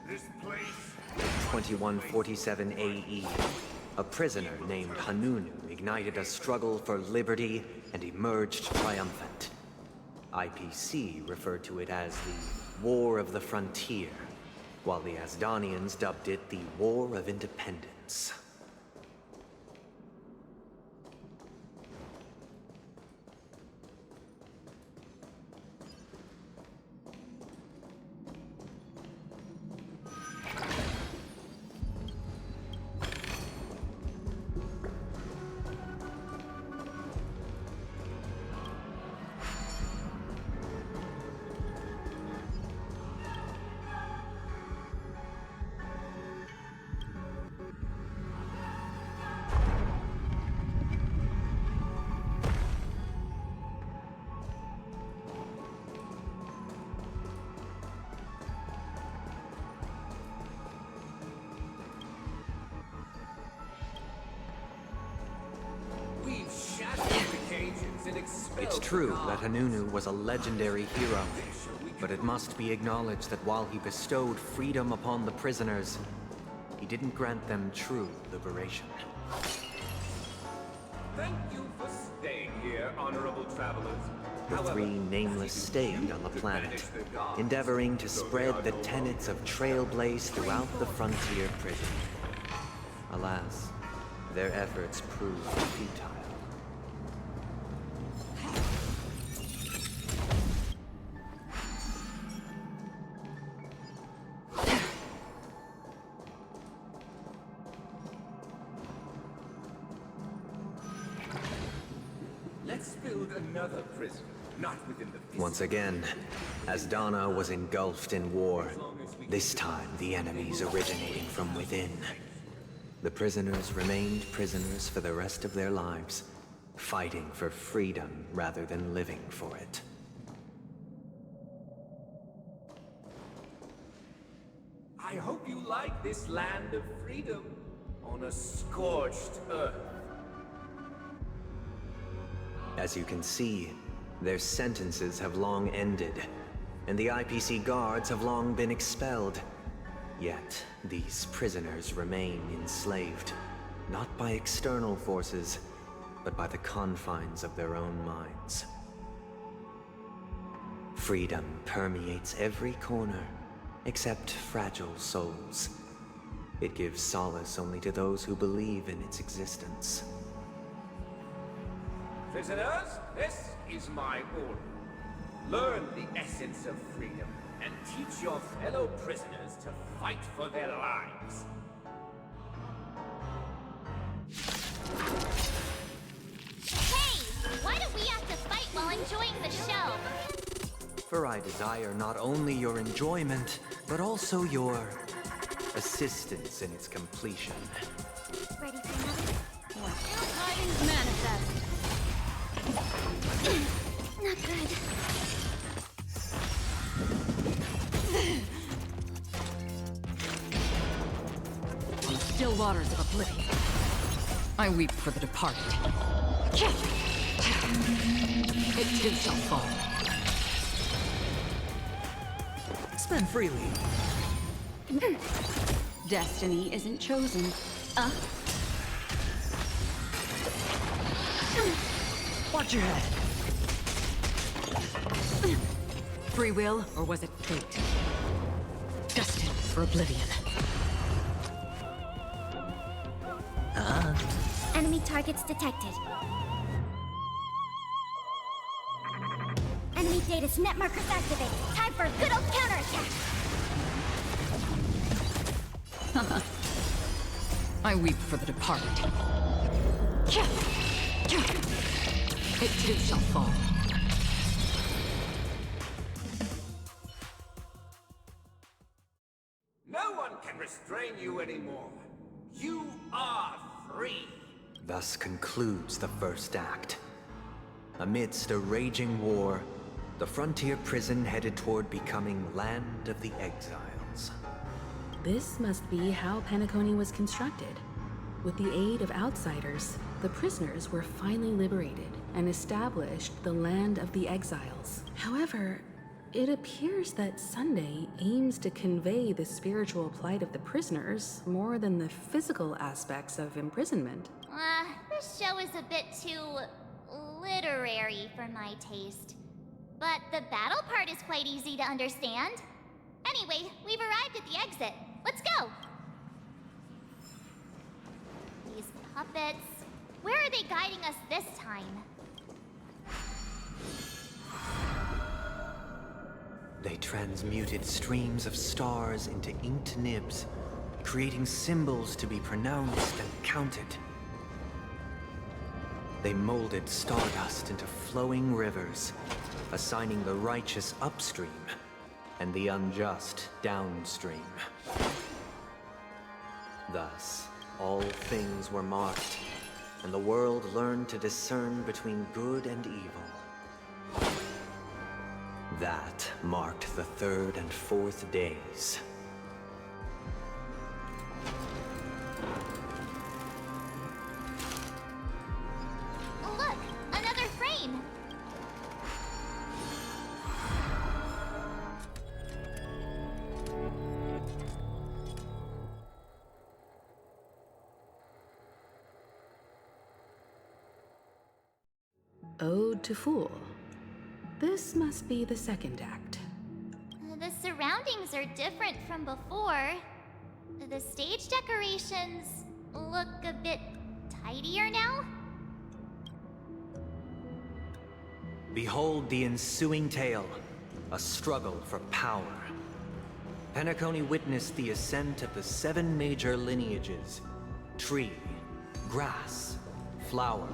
This place. 2147 AE, a prisoner named Hanunu ignited a struggle for liberty and emerged triumphant. IPC referred to it as the War of the Frontier, while the Asdanians dubbed it the War of Independence. It's true that Hanunu was a legendary hero, but it must be acknowledged that while he bestowed freedom upon the prisoners, he didn't grant them true liberation. Thank you for staying here, honorable travelers. The three nameless stayed on the planet, endeavoring to spread the tenets of Trailblaze throughout the frontier prison. Alas, their efforts proved futile. Let's build another prison, not within the... Once again, Asdana was engulfed in war, this time the enemies originating from within. The prisoners remained prisoners for the rest of their lives, fighting for freedom rather than living for it. I hope you like this land of freedom on a scorched earth. As you can see, their sentences have long ended, and the IPC guards have long been expelled. Yet, these prisoners remain enslaved, not by external forces, but by the confines of their own minds. Freedom permeates every corner, except fragile souls. It gives solace only to those who believe in its existence. Prisoners, this is my order. Learn the essence of freedom and teach your fellow prisoners to fight for their lives. Hey! Why do we have to fight while enjoying the show? For I desire not only your enjoyment, but also your assistance in its completion. Ready for another? Tidings manifest. Not good. On the still waters of oblivion, I weep for the departed. It too shall fall. Spend freely. Destiny isn't chosen. Watch your head. Free will, or was it fate? Destined for oblivion. Enemy targets detected. Enemy data's net markers activated. Time for a good old counterattack. I weep for the departed. It too shall fall. No one can restrain you anymore. You are free. Thus concludes the first act. Amidst a raging war, the frontier prison headed toward becoming Land of the Exiles. This must be how Penacony was constructed. With the aid of outsiders, the prisoners were finally liberated and established the Land of the Exiles. However, It appears that Sunday aims to convey the spiritual plight of the prisoners more than the physical aspects of imprisonment. This show is a bit too literary for my taste. But the battle part is quite easy to understand. Anyway, we've arrived at the exit. Let's go! These puppets... Where are they guiding us this time? They transmuted streams of stars into inked nibs, creating symbols to be pronounced and counted. They molded stardust into flowing rivers, assigning the righteous upstream and the unjust downstream. Thus, all things were marked, and the world learned to discern between good and evil. That marked the third and fourth days. Look! Another frame! Ode to Fool. This must be the second act. The surroundings are different from before. The stage decorations look a bit tidier now. Behold the ensuing tale, a struggle for power. Penacony witnessed the ascent of the 7 major lineages: tree, grass, flower,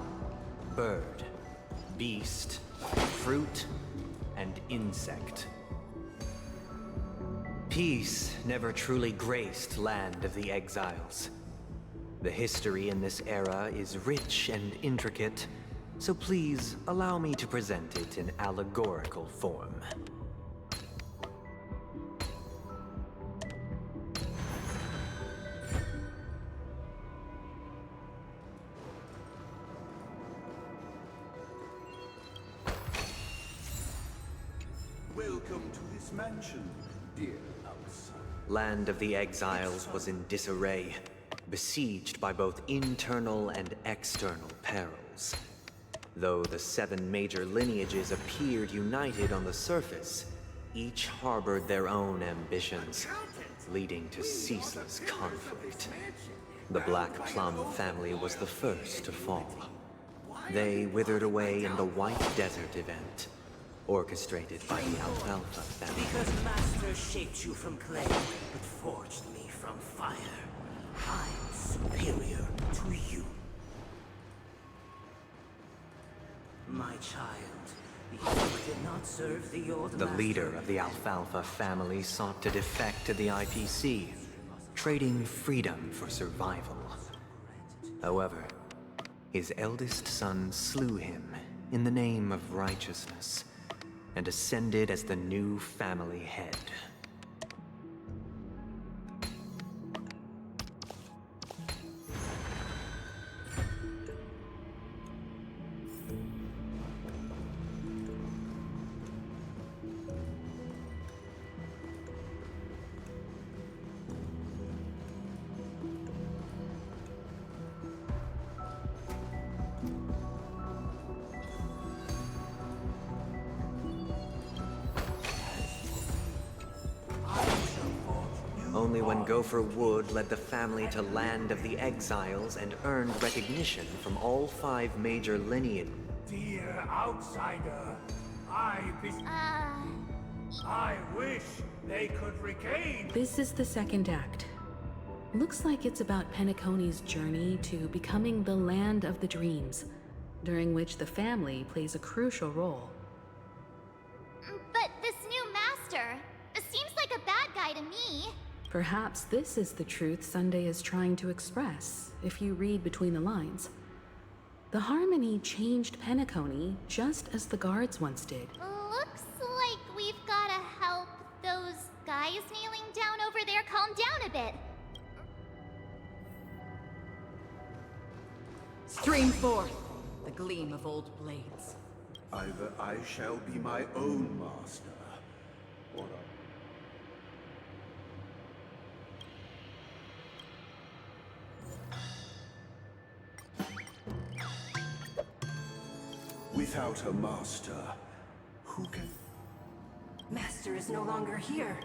bird, beast, fruit, and insect. Peace never truly graced Land of the Exiles. The history in this era is rich and intricate, so please allow me to present it in allegorical form. Welcome to this mansion, dear outsider. Land of the Exiles was in disarray, besieged by both internal and external perils. Though the 7 major lineages appeared united on the surface, each harbored their own ambitions, leading to ceaseless conflict. The Black Plum family was the first to fall. They withered away in the White Desert event, orchestrated by the Alfalfa family. Because Master shaped you from clay, but forged me from fire. I'm superior to you. My child, you did not serve the old The master. leader of the Alfalfa family sought to defect to the IPC, trading freedom for survival. However, his eldest son slew him in the name of righteousness, and ascended as the new family head. Only when Gopher Wood led the family to Land of the Exiles and earned recognition from all 5 major lineages. Dear outsider, I wish they could regain. This is the second act. Looks like it's about Penacony's journey to becoming the Land of the Dreams, during which the family plays a crucial role. But this new master seems like a bad guy to me. Perhaps this is the truth Sunday is trying to express, if you read between the lines. The Harmony changed Penacony just as the guards once did. Looks like we've gotta help those guys kneeling down over there calm down a bit. Stream forth the gleam of old blades. Either I shall be my own master, Hold on. Without a master, who can... Master is no longer here.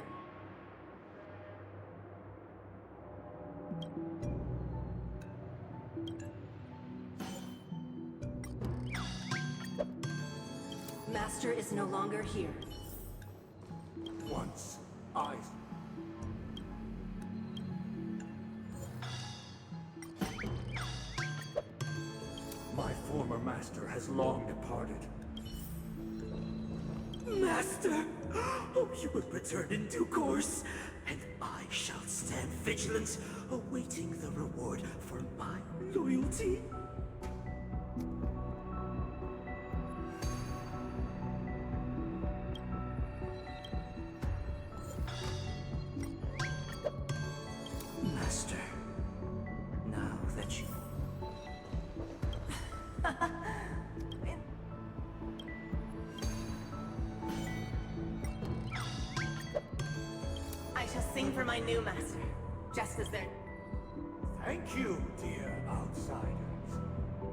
Master is no longer here. Once I... My former master has long departed. Master! Oh, you will return in due course, and I shall stand vigilant, awaiting the reward for my loyalty. Master, now that you... I shall sing for my new master, just as they're... Thank you, dear outsiders.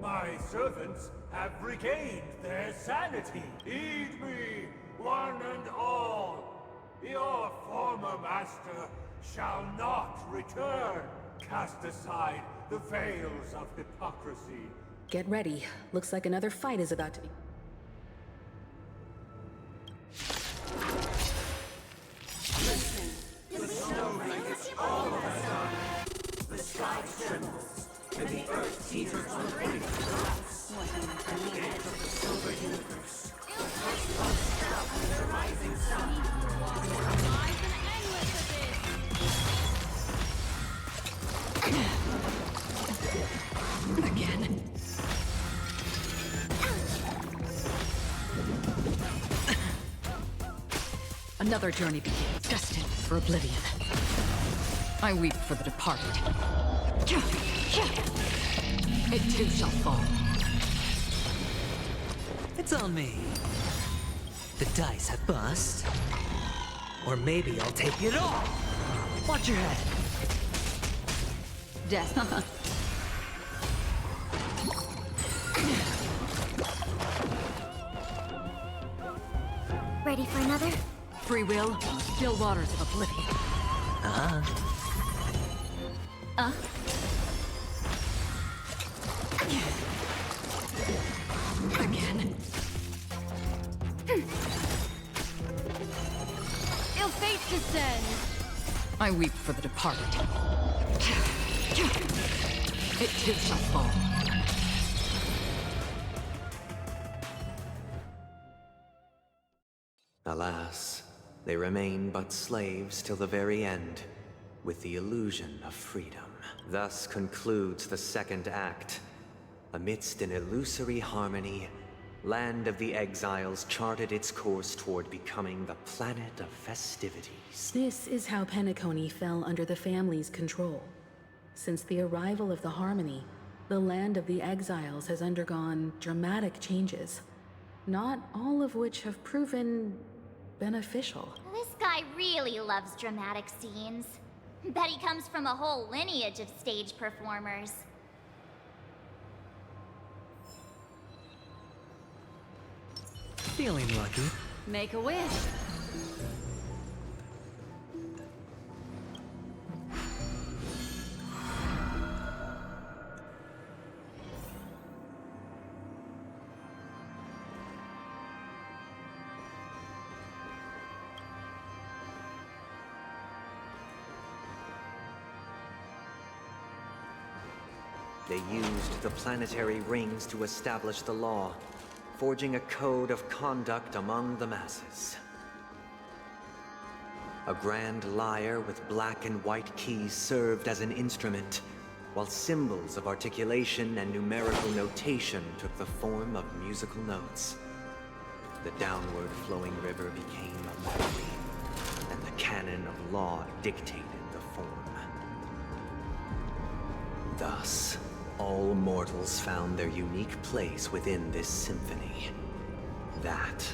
My servants have regained their sanity. Heed me, one and all. Your former master shall not return. Cast aside the veils of hypocrisy. Get ready. Looks like another fight is about to be. The sky trembles, and the earth teeters on the brink of collapse. The edge of the silver universe. The first pulse out of the rising sun. Again. Another journey begins, destined for oblivion. I weep for the departed. It too shall fall. It's on me. The dice have bust. Or maybe I'll take it all. Watch your head. Death. Ready for another? Free will, still waters of oblivion. Again. Ill fate descends! I weep for the departed. It too shall fall. Alas, they remain but slaves till the very end, with the illusion of freedom. Thus concludes the second act. Amidst an illusory harmony, Land of the Exiles charted its course toward becoming the planet of festivities. This is how Penacony fell under the family's control. Since the arrival of the Harmony, the Land of the Exiles has undergone dramatic changes, not all of which have proven beneficial. This guy really loves dramatic scenes. Bet he comes from a whole lineage of stage performers. Feeling lucky. Make a wish. They used the planetary rings to establish the law, forging a code of conduct among the masses. A grand lyre with black and white keys served as an instrument, while symbols of articulation and numerical notation took the form of musical notes. The downward flowing river became a melody, and the canon of law dictated the form. Thus, all mortals found their unique place within this symphony. That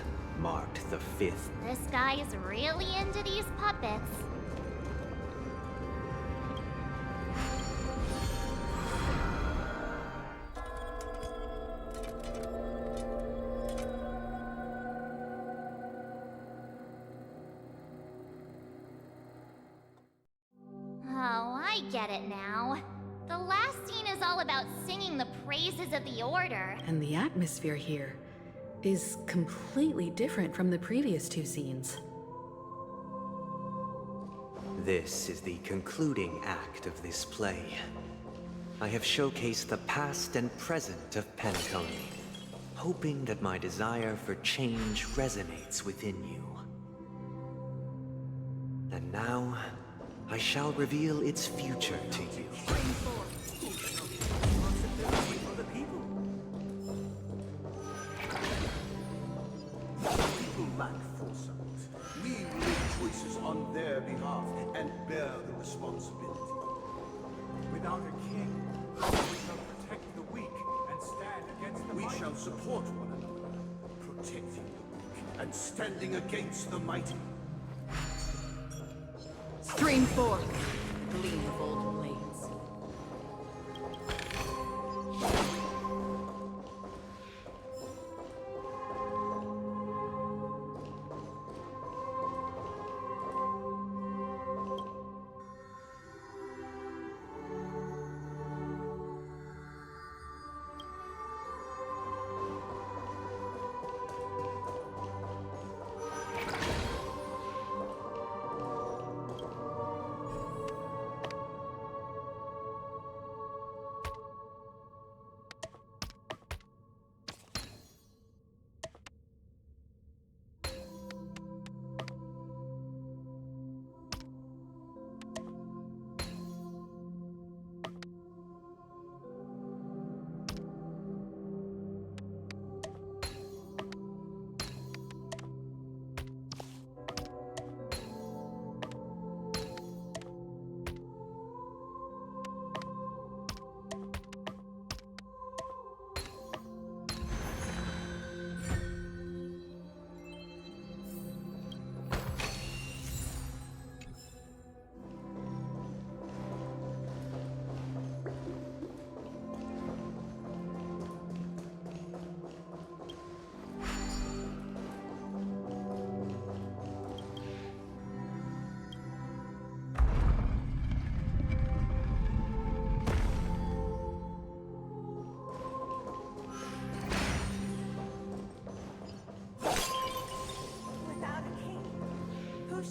marked the 5th. This guy is really into these puppets. Oh, I get it now. The last scene is all about singing the praises of the Order. And the atmosphere here is completely different from the previous 2 scenes. This is the concluding act of this play. I have showcased the past and present of Penacony, hoping that my desire for change resonates within you. And now, I shall reveal its future to you. People lack foresight. We make choices on their behalf and bear the responsibility. Without a king, we shall protect the weak and stand against the We mighty. shall support one another, protecting the weak and standing against the mighty. Stream 4. Gleam of old blades.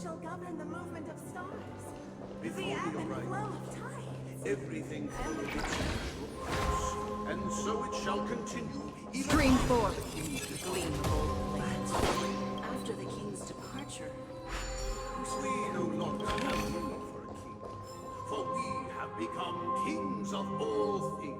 shall govern the movement of stars. Before The ebb we and arrive, flow of tides. everything followed its natural course, and so it shall continue even Stream after 4. the king's departure. Gleam of old blades. After the king's departure, We no longer have need for a king, for we have become kings of all things.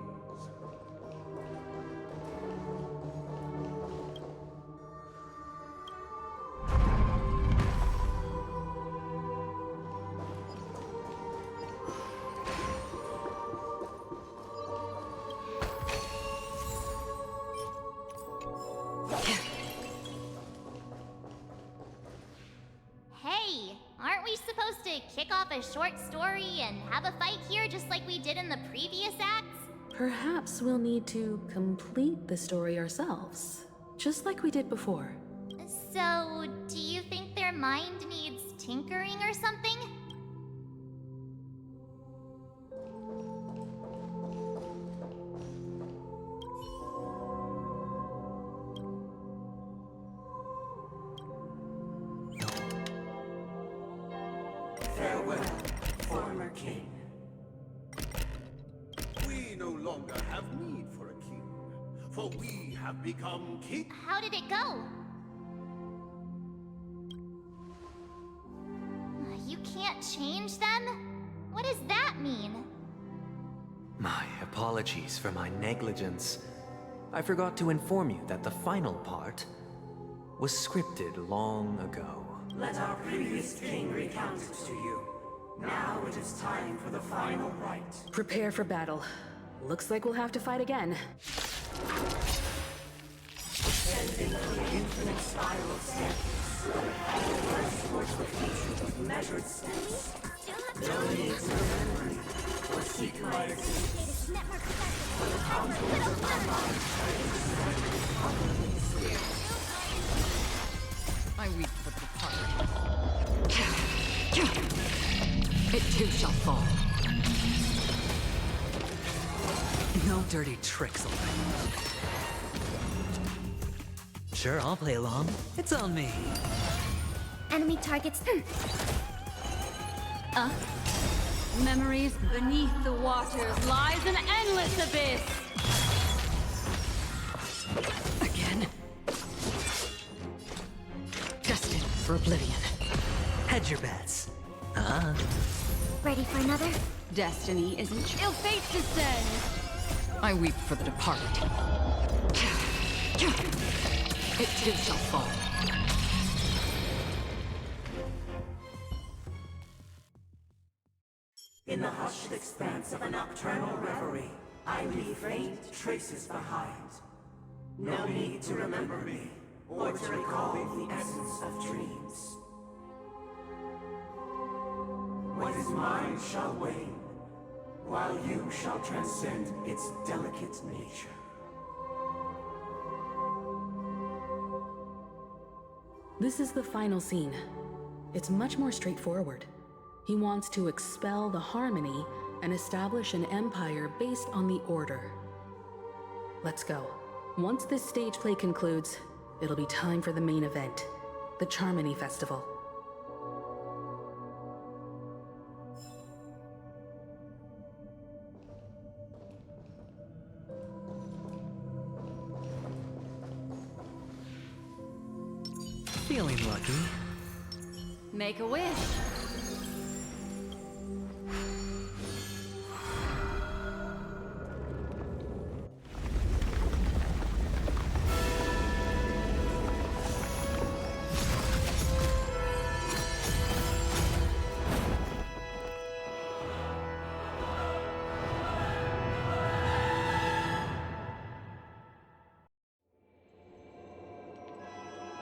Hey, aren't we supposed to kick off a short story and have a fight here just like we did in the previous acts? Perhaps we'll need to complete the story ourselves, just like we did before. So, do you think their mind needs tinkering or something? Farewell, former king. We no longer have need for a king, for we have become king. How did it go? You can't change them? What does that mean? My apologies for my negligence. I forgot to inform you that the final part was scripted long ago. let our previous king recount it to you. Now it is time for the final rite. Prepare for battle. Looks like we'll have to fight again. Ascending on an infinite spiral staircase. Hoyoverse towards the future with measured steps. No need to remember me or seek my existence. For the contours of my mind are intersected with unlimited spheres. I weep for the departed. It too shall fall. No dirty tricks, alright? Sure, I'll play along. It's on me. Enemy targets. Memories beneath the waters lies an endless abyss. Again? Destined for oblivion. Hedge your bets. Ready for another? Destiny isn't ill fate descend. I weep for the departed. It too shall fall. In the hushed expanse of a nocturnal reverie, I leave faint traces behind. No need to remember me, or to recall the essence of dreams. What is mine shall wane, while you shall transcend its delicate nature. This is the final scene. It's much more straightforward. He wants to expel the Harmony and establish an empire based on the Order. Let's go. Once this stage play concludes, it'll be time for the main event, the Charmony Festival. Feeling lucky. Make a wish.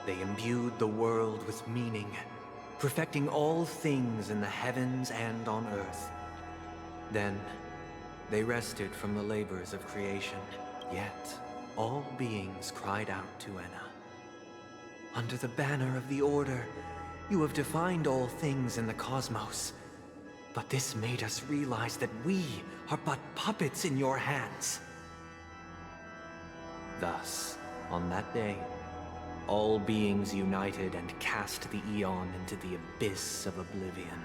They imbued the world with meaning, perfecting all things in the heavens and on earth. Then, they rested from the labors of creation, yet all beings cried out to Enna. Under the banner of the Order, you have defined all things in the cosmos. But this made us realize that we are but puppets in your hands. Thus, on that day, all beings united and cast the Eon into the abyss of oblivion.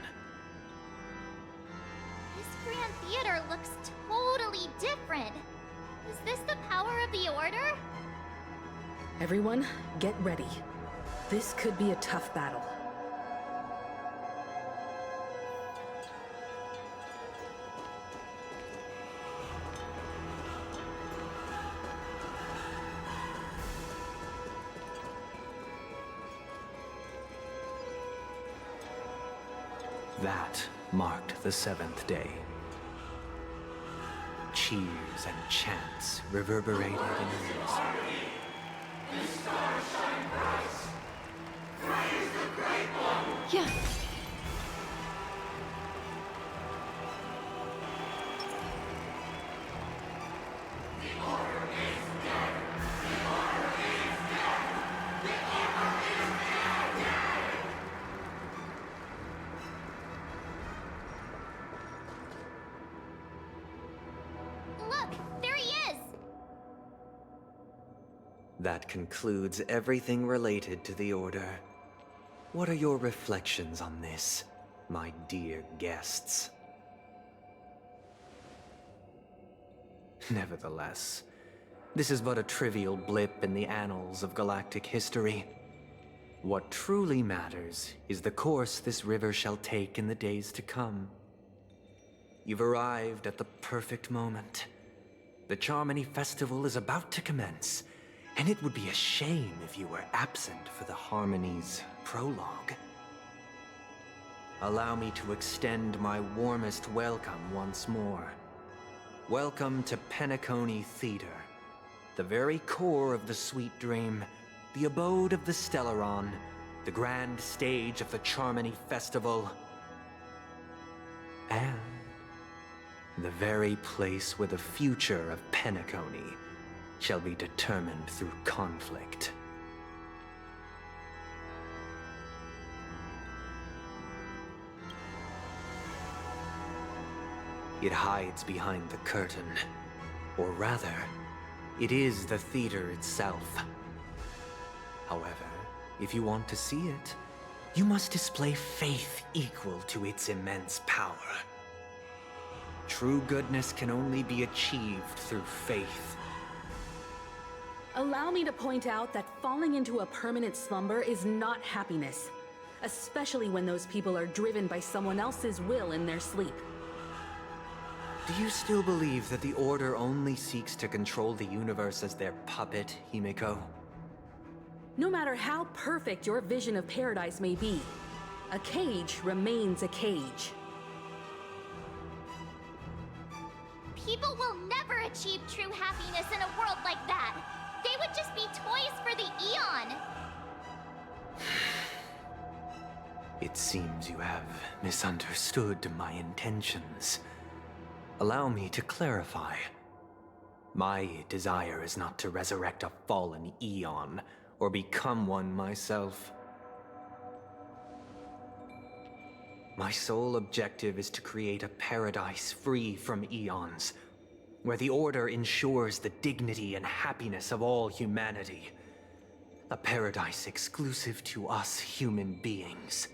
This Grand Theater looks totally different. Is this the power of the Order? Everyone, get ready. This could be a tough battle. That marked the seventh day. Cheers and chants reverberated in unison. Yeah. Look, there he is! That concludes everything related to the Order. What are your reflections on this, my dear guests? Nevertheless, this is but a trivial blip in the annals of galactic history. What truly matters is the course this river shall take in the days to come. You've arrived at the perfect moment. The Charmony Festival is about to commence, and it would be a shame if you were absent for the Harmony's prologue. Allow me to extend my warmest welcome once more. Welcome to Penacony Theater, the very core of the sweet dream, the abode of the Stellaron, the grand stage of the Charmony Festival, and the very place where the future of Penacony shall be determined through conflict. It hides behind the curtain, or rather, it is the theater itself. However, if you want to see it, you must display faith equal to its immense power. True goodness can only be achieved through faith. Allow me to point out that falling into a permanent slumber is not happiness, especially when those people are driven by someone else's will in their sleep. Do you still believe that the Order only seeks to control the universe as their puppet, Himeko? No matter how perfect your vision of paradise may be, a cage remains a cage. People will never achieve true happiness in a world like that. They would just be toys for the Eon. It seems you have misunderstood my intentions. Allow me to clarify. My desire is not to resurrect a fallen Eon, or become one myself. My sole objective is to create a paradise free from Eons, where the Order ensures the dignity and happiness of all humanity. A paradise exclusive to us human beings.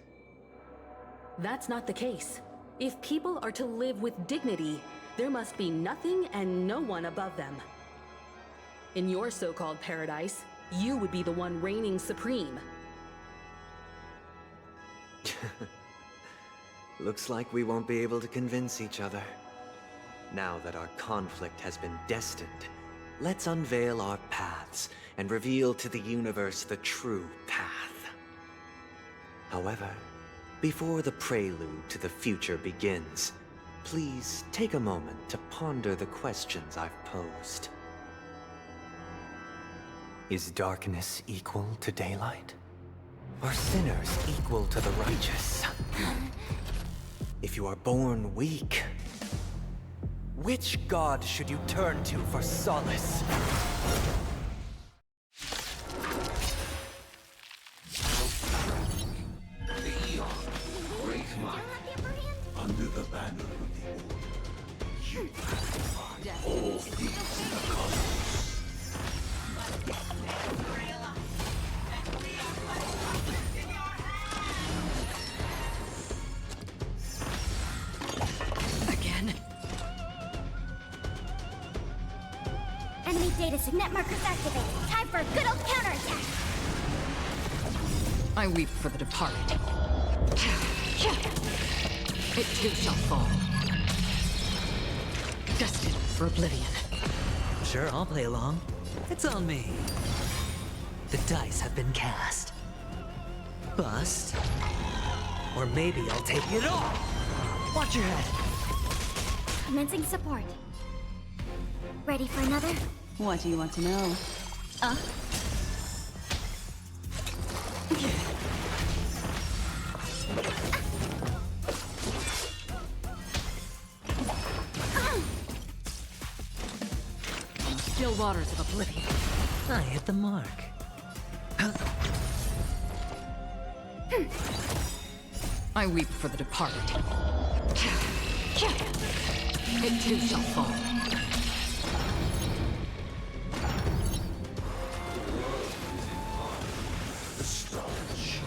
That's not the case. If people are to live with dignity, there must be nothing and no one above them. In your so-called paradise, you would be the one reigning supreme. Looks like we won't be able to convince each other. Now that our conflict has been destined, let's unveil our paths and reveal to the universe the true path. However, before the prelude to the future begins, please take a moment to ponder the questions I've posed. Is darkness equal to daylight? Are sinners equal to the righteous? If you are born weak, which god should you turn to for solace? Under the banner of the Order, you find all things in the cosmos. Again? Enemy data signet markers activated. Time for a good old counterattack. I weep for the departed. It too shall fall. Destined for oblivion. Sure, I'll play along. It's on me. The dice have been cast. Bust. Or maybe I'll take it all. Watch your head. Commencing support. Ready for another? What do you want to know? Still waters of oblivion. I hit the mark. I weep for the departed. It too shall fall. The stars.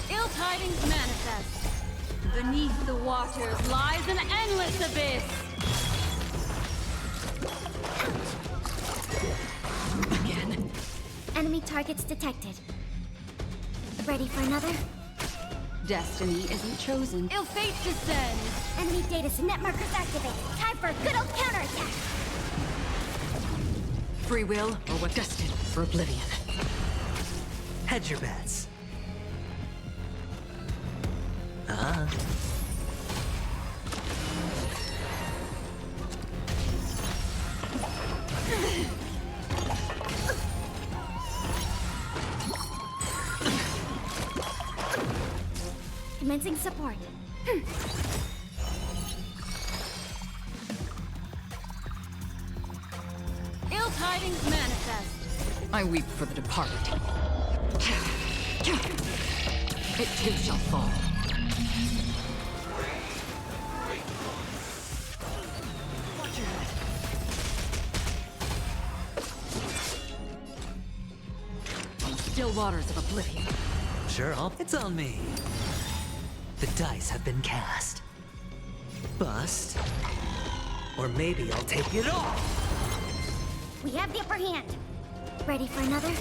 Ill tidings manifest. Beneath the waters lies an endless abyss. Again? Enemy targets detected. Ready for another? Destiny isn't chosen. Ill fate descends. Enemy data signet markers activated. Time for a good old counterattack. Free will or what? Destined for oblivion. Hedge your bets. Commencing support. Ill tidings manifest. I weep for the departed. It too shall fall. Watch your head. On still waters of oblivion. Sure, it's on me. The dice have been cast. Bust. Or maybe I'll take it all. We have the upper hand. Ready for another?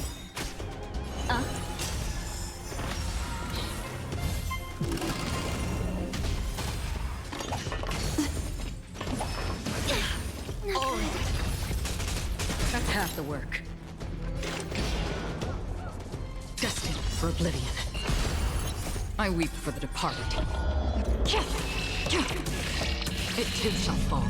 That's half the work. Destined for oblivion. I weep for the departed. It too shall fall.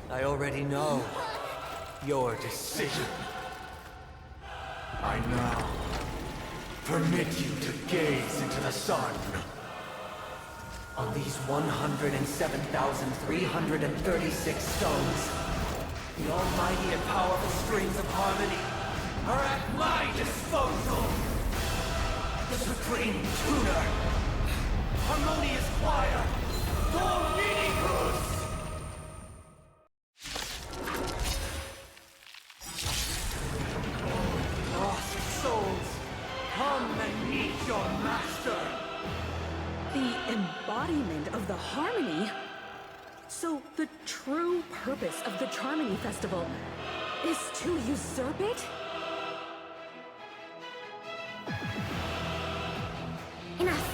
I already know your decision. I now permit you to gaze into the sun. On these 107,336 stones, the almighty and powerful strings of harmony are at my disposal. The supreme tuner, harmonious choir, Dominicus! Lost souls, come and meet your master! The embodiment of the harmony? So the true purpose of the Charmony Festival is to usurp it? Enough.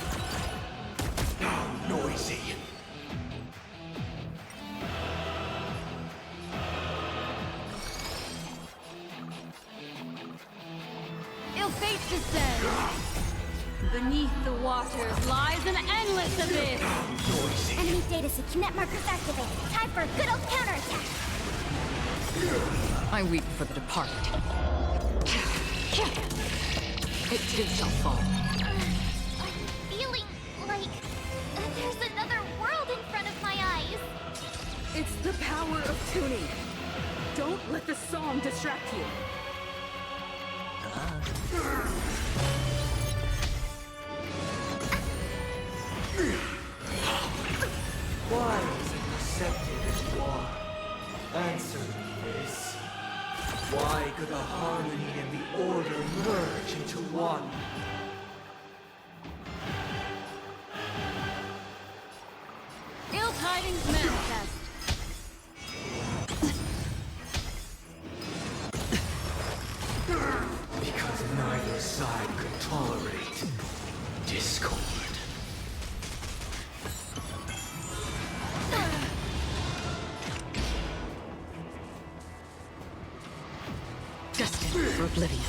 How noisy. Ill fate descends. Beneath the waters lies an endless abyss. Enemy data net markers activated. Time for a good old counterattack. I weep for the departed. It too shall fall. I'm feeling like there's another world in front of my eyes. It's the power of tuning. Don't let the song distract you. Why is it receptive as you are? Answer me this. Why could the harmony and the order merge into one? Ill tidings manifest. Because neither side could tolerate discord. Destined for oblivion.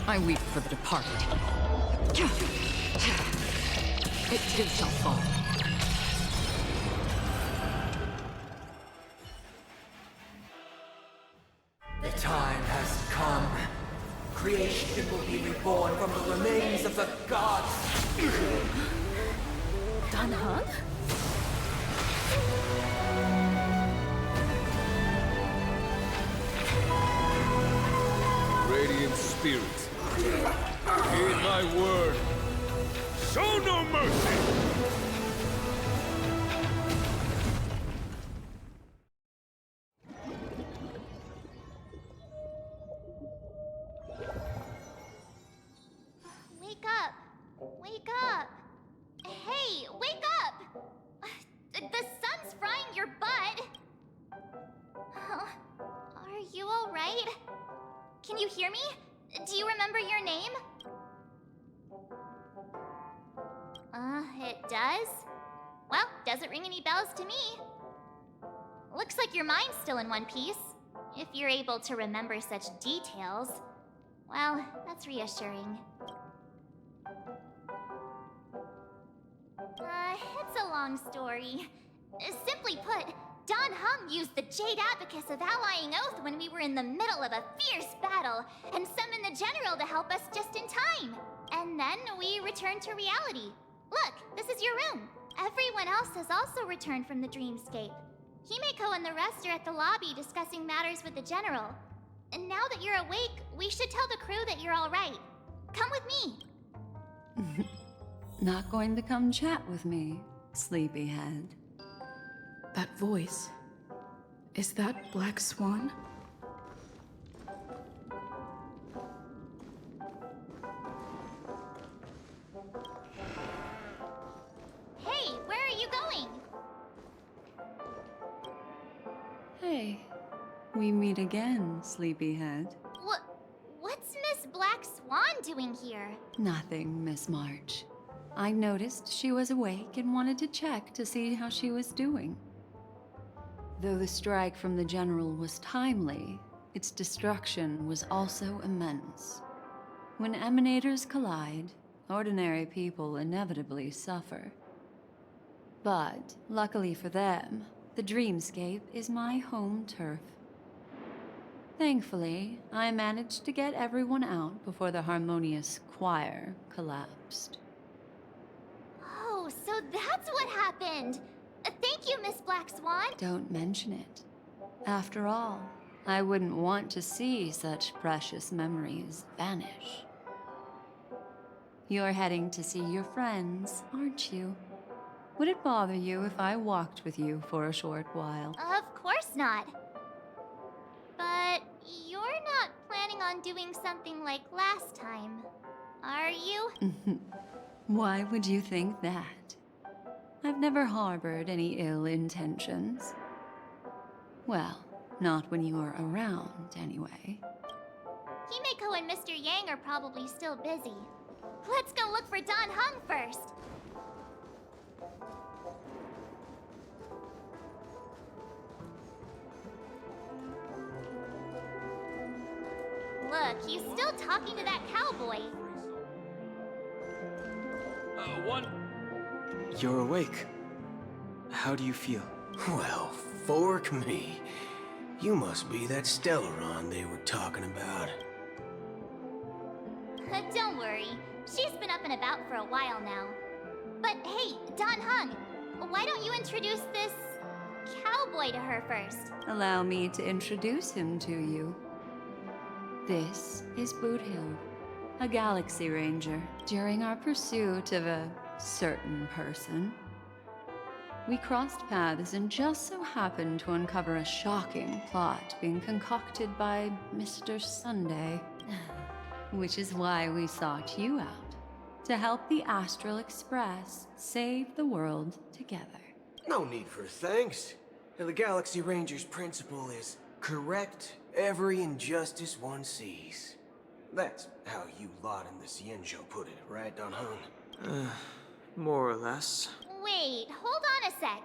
I weep for the departed. It too shall fall. The time has come. Creation will be reborn from the remains of the gods. Danheng? Radiant spirits, heed my word. Show no mercy! Wake up. Wake up. Hey, wake up! The sun's frying your butt. Are you all right? Can you hear me? Do you remember your name? It does? Well, doesn't ring any bells to me. Looks like your mind's still in one piece. If you're able to remember such details, well, that's reassuring. It's a long story. Simply put, Don Hung used the Jade Abacus of Allying Oath when we were in the middle of a fierce battle, and summoned the General to help us just in time. And then we returned to reality. Look, this is your room. Everyone else has also returned from the dreamscape. Himeko and the rest are at the lobby discussing matters with the General. And now that you're awake, we should tell the crew that you're all right. Come with me. Not going to come chat with me, sleepyhead. That voice. Is that Black Swan? Hey, where are you going? Hey, we meet again, sleepyhead. What's Miss Black Swan doing here? Nothing, Miss March. I noticed she was awake and wanted to check to see how she was doing. Though the strike from the General was timely, its destruction was also immense. When emanators collide, ordinary people inevitably suffer. But, luckily for them, the dreamscape is my home turf. Thankfully, I managed to get everyone out before the harmonious choir collapsed. Oh, so that's what happened! Thank you, Miss Black Swan! Don't mention it. After all, I wouldn't want to see such precious memories vanish. You're heading to see your friends, aren't you? Would it bother you if I walked with you for a short while? Of course not. But you're not planning on doing something like last time, are you? Why would you think that? I've never harbored any ill intentions. Well, not when you are around, anyway. Himeko and Mr. Yang are probably still busy. Let's go look for Don Hung first. Look, he's still talking to that cowboy. You're awake. How do you feel? Well, fork me. You must be that Stellaron they were talking about. Don't worry. She's been up and about for a while now. But hey, Don Hung, why don't you introduce this cowboy to her first? Allow me to introduce him to you. This is Boothill, a Galaxy Ranger. During our pursuit of a certain person, we crossed paths and just so happened to uncover a shocking plot being concocted by Mr. Sunday. Which is why we sought you out, to help the Astral Express save the world together. No need for thanks. The Galaxy Ranger's principle is correct every injustice one sees. That's how you lot in the Xianzhou put it, right, Don Hung? More or less. Wait, hold on a sec.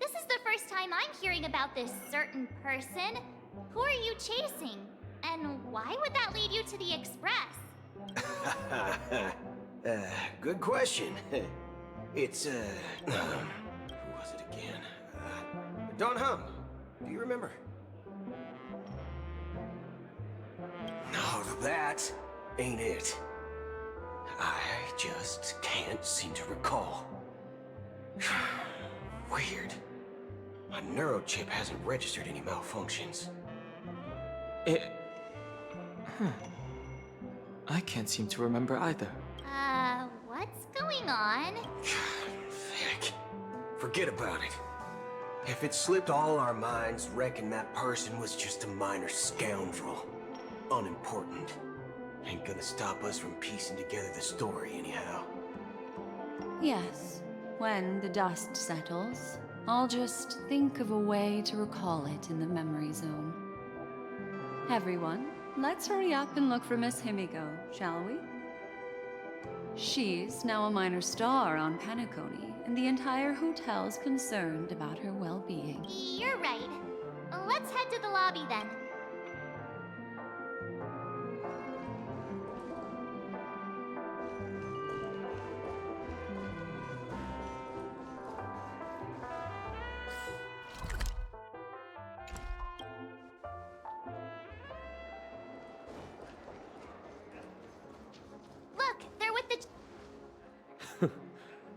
This is the first time I'm hearing about this certain person. Who are you chasing? And why would that lead you to the Express? Good question. It's, who was it again? Don Hung. Do you remember? No, that ain't it. I just can't seem to recall. Weird. My neurochip hasn't registered any malfunctions. I can't seem to remember either. What's going on? Heck. Forget about it. If it slipped all our minds, reckon that person was just a minor scoundrel. Unimportant. Ain't gonna stop us from piecing together the story anyhow. Yes, when the dust settles, I'll just think of a way to recall it in the memory zone. Everyone, let's hurry up and look for Miss Himiko, shall we? She's now a minor star on Penacony, and the entire hotel's concerned about her well-being. You're right. Let's head to the lobby then.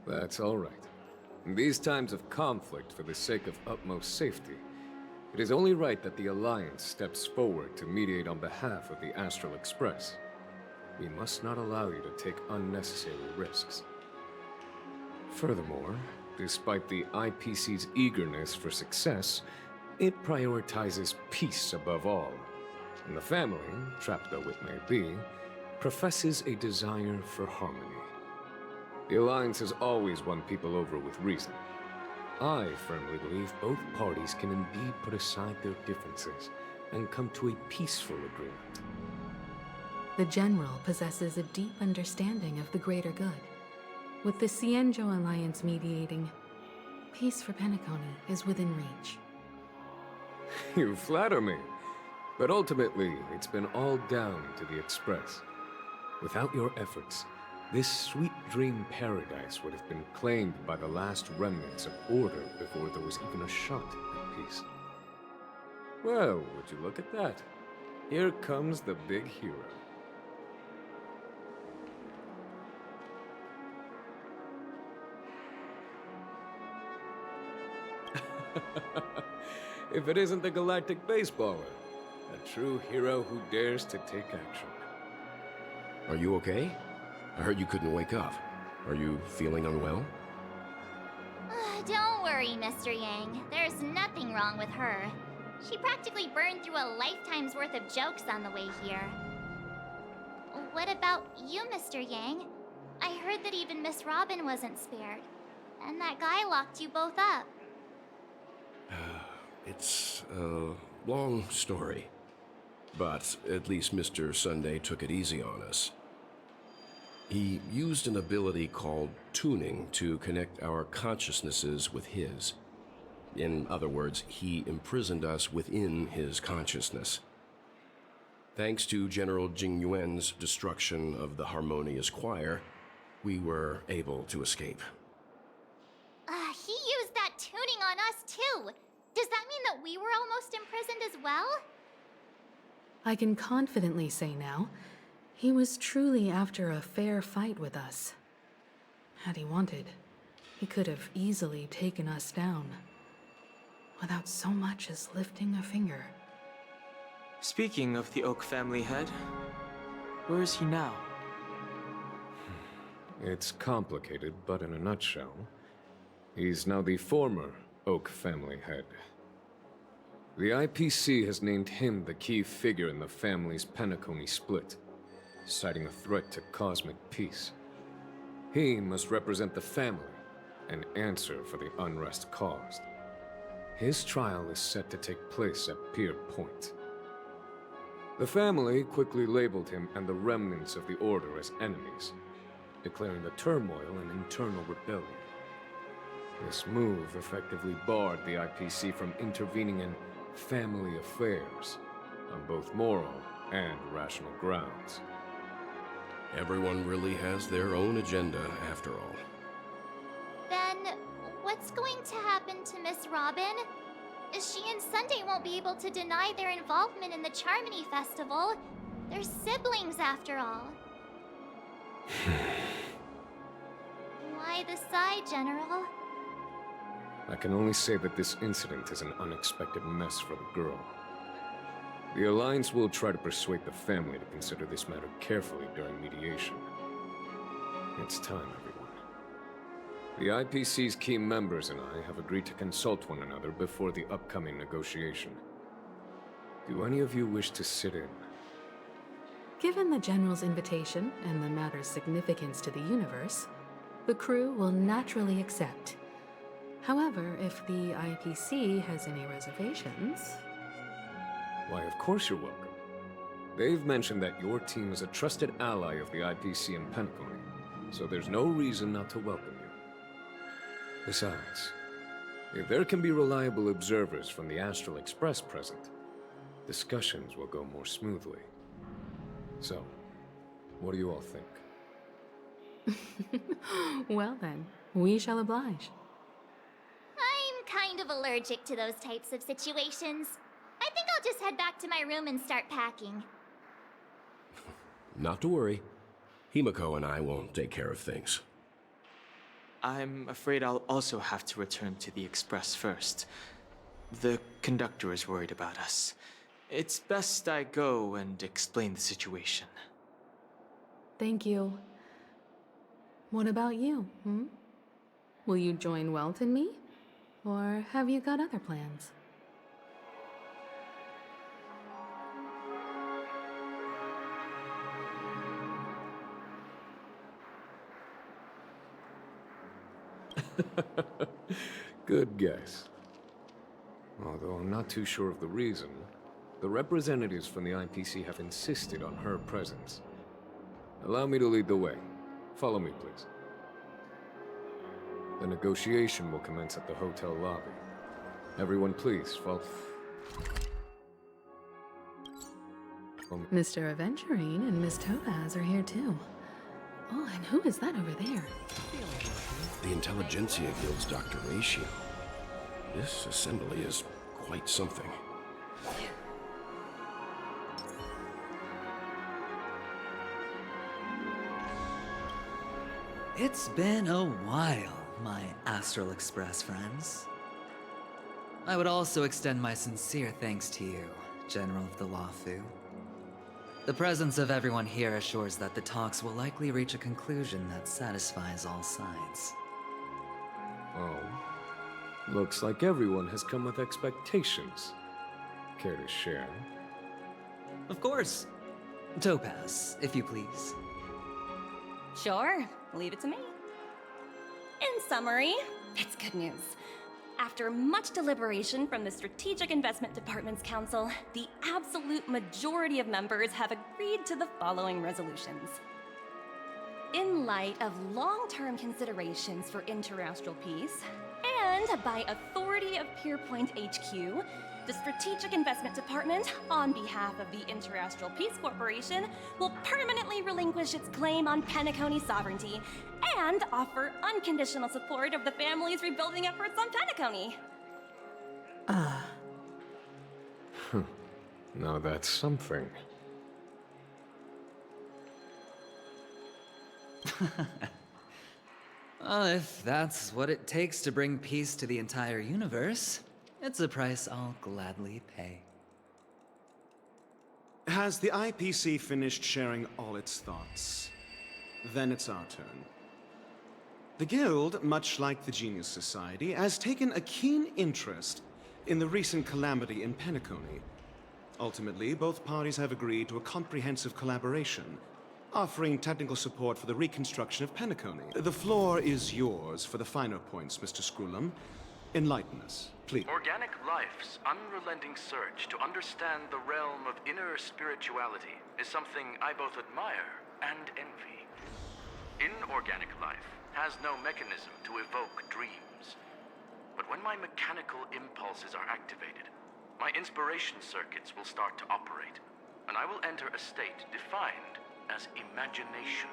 That's all right. In these times of conflict for the sake of utmost safety, it is only right that the Alliance steps forward to mediate on behalf of the Astral Express. We must not allow you to take unnecessary risks. Furthermore, despite the IPC's eagerness for success, it prioritizes peace above all. And the family, trapped though it may be, professes a desire for harmony. The Alliance has always won people over with reason. I firmly believe both parties can indeed put aside their differences and come to a peaceful agreement. The General possesses a deep understanding of the greater good. With the Cienjo Alliance mediating, peace for Penacony is within reach. You flatter me. But ultimately, it's been all down to the Express. Without your efforts, this sweet dream paradise would have been claimed by the last remnants of order before there was even a shot at peace. Well, would you look at that? Here comes the big hero. If it isn't the galactic baseballer, a true hero who dares to take action. Are you okay? I heard you couldn't wake up. Are you feeling unwell? Don't worry, Mr. Yang. There's nothing wrong with her. She practically burned through a lifetime's worth of jokes on the way here. What about you, Mr. Yang? I heard that even Miss Robin wasn't spared. And that guy locked you both up. It's a long story. But at least Mr. Sunday took it easy on us. He used an ability called tuning to connect our consciousnesses with his. In other words, he imprisoned us within his consciousness. Thanks to General Jing Yuan's destruction of the Harmonious Choir, we were able to escape. He used that tuning on us too. Does that mean that we were almost imprisoned as well? I can confidently say now, he was truly after a fair fight with us. Had he wanted, he could have easily taken us down, without so much as lifting a finger. Speaking of the Oak family head, where is he now? It's complicated, but in a nutshell, he's now the former Oak family head. The IPC has named him the key figure in the family's Penacony split, citing a threat to cosmic peace. He must represent the family and answer for the unrest caused. His trial is set to take place at Pier Point. The family quickly labeled him and the remnants of the Order as enemies, declaring the turmoil an internal rebellion. This move effectively barred the IPC from intervening in family affairs on both moral and rational grounds. Everyone really has their own agenda, after all. Then, what's going to happen to Miss Robin? She and Sunday won't be able to deny their involvement in the Charmony Festival. They're siblings, after all. Why the sigh, General? I can only say that this incident is an unexpected mess for the girl. The Alliance will try to persuade the family to consider this matter carefully during mediation. It's time, everyone. The IPC's key members and I have agreed to consult one another before the upcoming negotiation. Do any of you wish to sit in? Given the General's invitation and the matter's significance to the universe, the crew will naturally accept. However, if the IPC has any reservations... Why, of course you're welcome. They've mentioned that your team is a trusted ally of the IPC in Penacony, so there's no reason not to welcome you. Besides, if there can be reliable observers from the Astral Express present, discussions will go more smoothly. So, what do you all think? Well then, we shall oblige. I'm kind of allergic to those types of situations. I think I'll just head back to my room and start packing. Not to worry. Himiko and I will take care of things. I'm afraid I'll also have to return to the Express first. The conductor is worried about us. It's best I go and explain the situation. Thank you. What about you, hmm? Will you join Welt and me? Or have you got other plans? Good guess. Although I'm not too sure of the reason, the representatives from the IPC have insisted on her presence. Allow me to lead the way. Follow me, please. The negotiation will commence at the hotel lobby. Everyone, please, follow. Mr. Aventurine and Miss Topaz are here too. Oh, and who is that over there? The Intelligentsia Guild's Dr. Ratio. This assembly is quite something. It's been a while, my Astral Express friends. I would also extend my sincere thanks to you, General of the Luofu. The presence of everyone here assures that the talks will likely reach a conclusion that satisfies all sides. Oh. Looks like everyone has come with expectations. Care to share? Of course. Topaz, if you please. Sure, leave it to me. In summary, it's good news. After much deliberation from the Strategic Investment Department's Council, the absolute majority of members have agreed to the following resolutions. In light of long-term considerations for interastral peace, and by authority of Pierpoint HQ, the Strategic Investment Department, on behalf of the Interastral Peace Corporation, will permanently relinquish its claim on Penacony sovereignty and offer unconditional support of the family's rebuilding efforts on Penacony. Now that's something. Well, if that's what it takes to bring peace to the entire universe, it's a price I'll gladly pay. Has the IPC finished sharing all its thoughts? Then it's our turn. The Guild, much like the Genius Society, has taken a keen interest in the recent calamity in Penacony. Ultimately, both parties have agreed to a comprehensive collaboration, offering technical support for the reconstruction of Penacony. The floor is yours for the finer points, Mr. Screwlum. Enlighten us, please. Organic life's unrelenting search to understand the realm of inner spirituality is something I both admire and envy. Inorganic life has no mechanism to evoke dreams. But when my mechanical impulses are activated, my inspiration circuits will start to operate, and I will enter a state defined as imagination.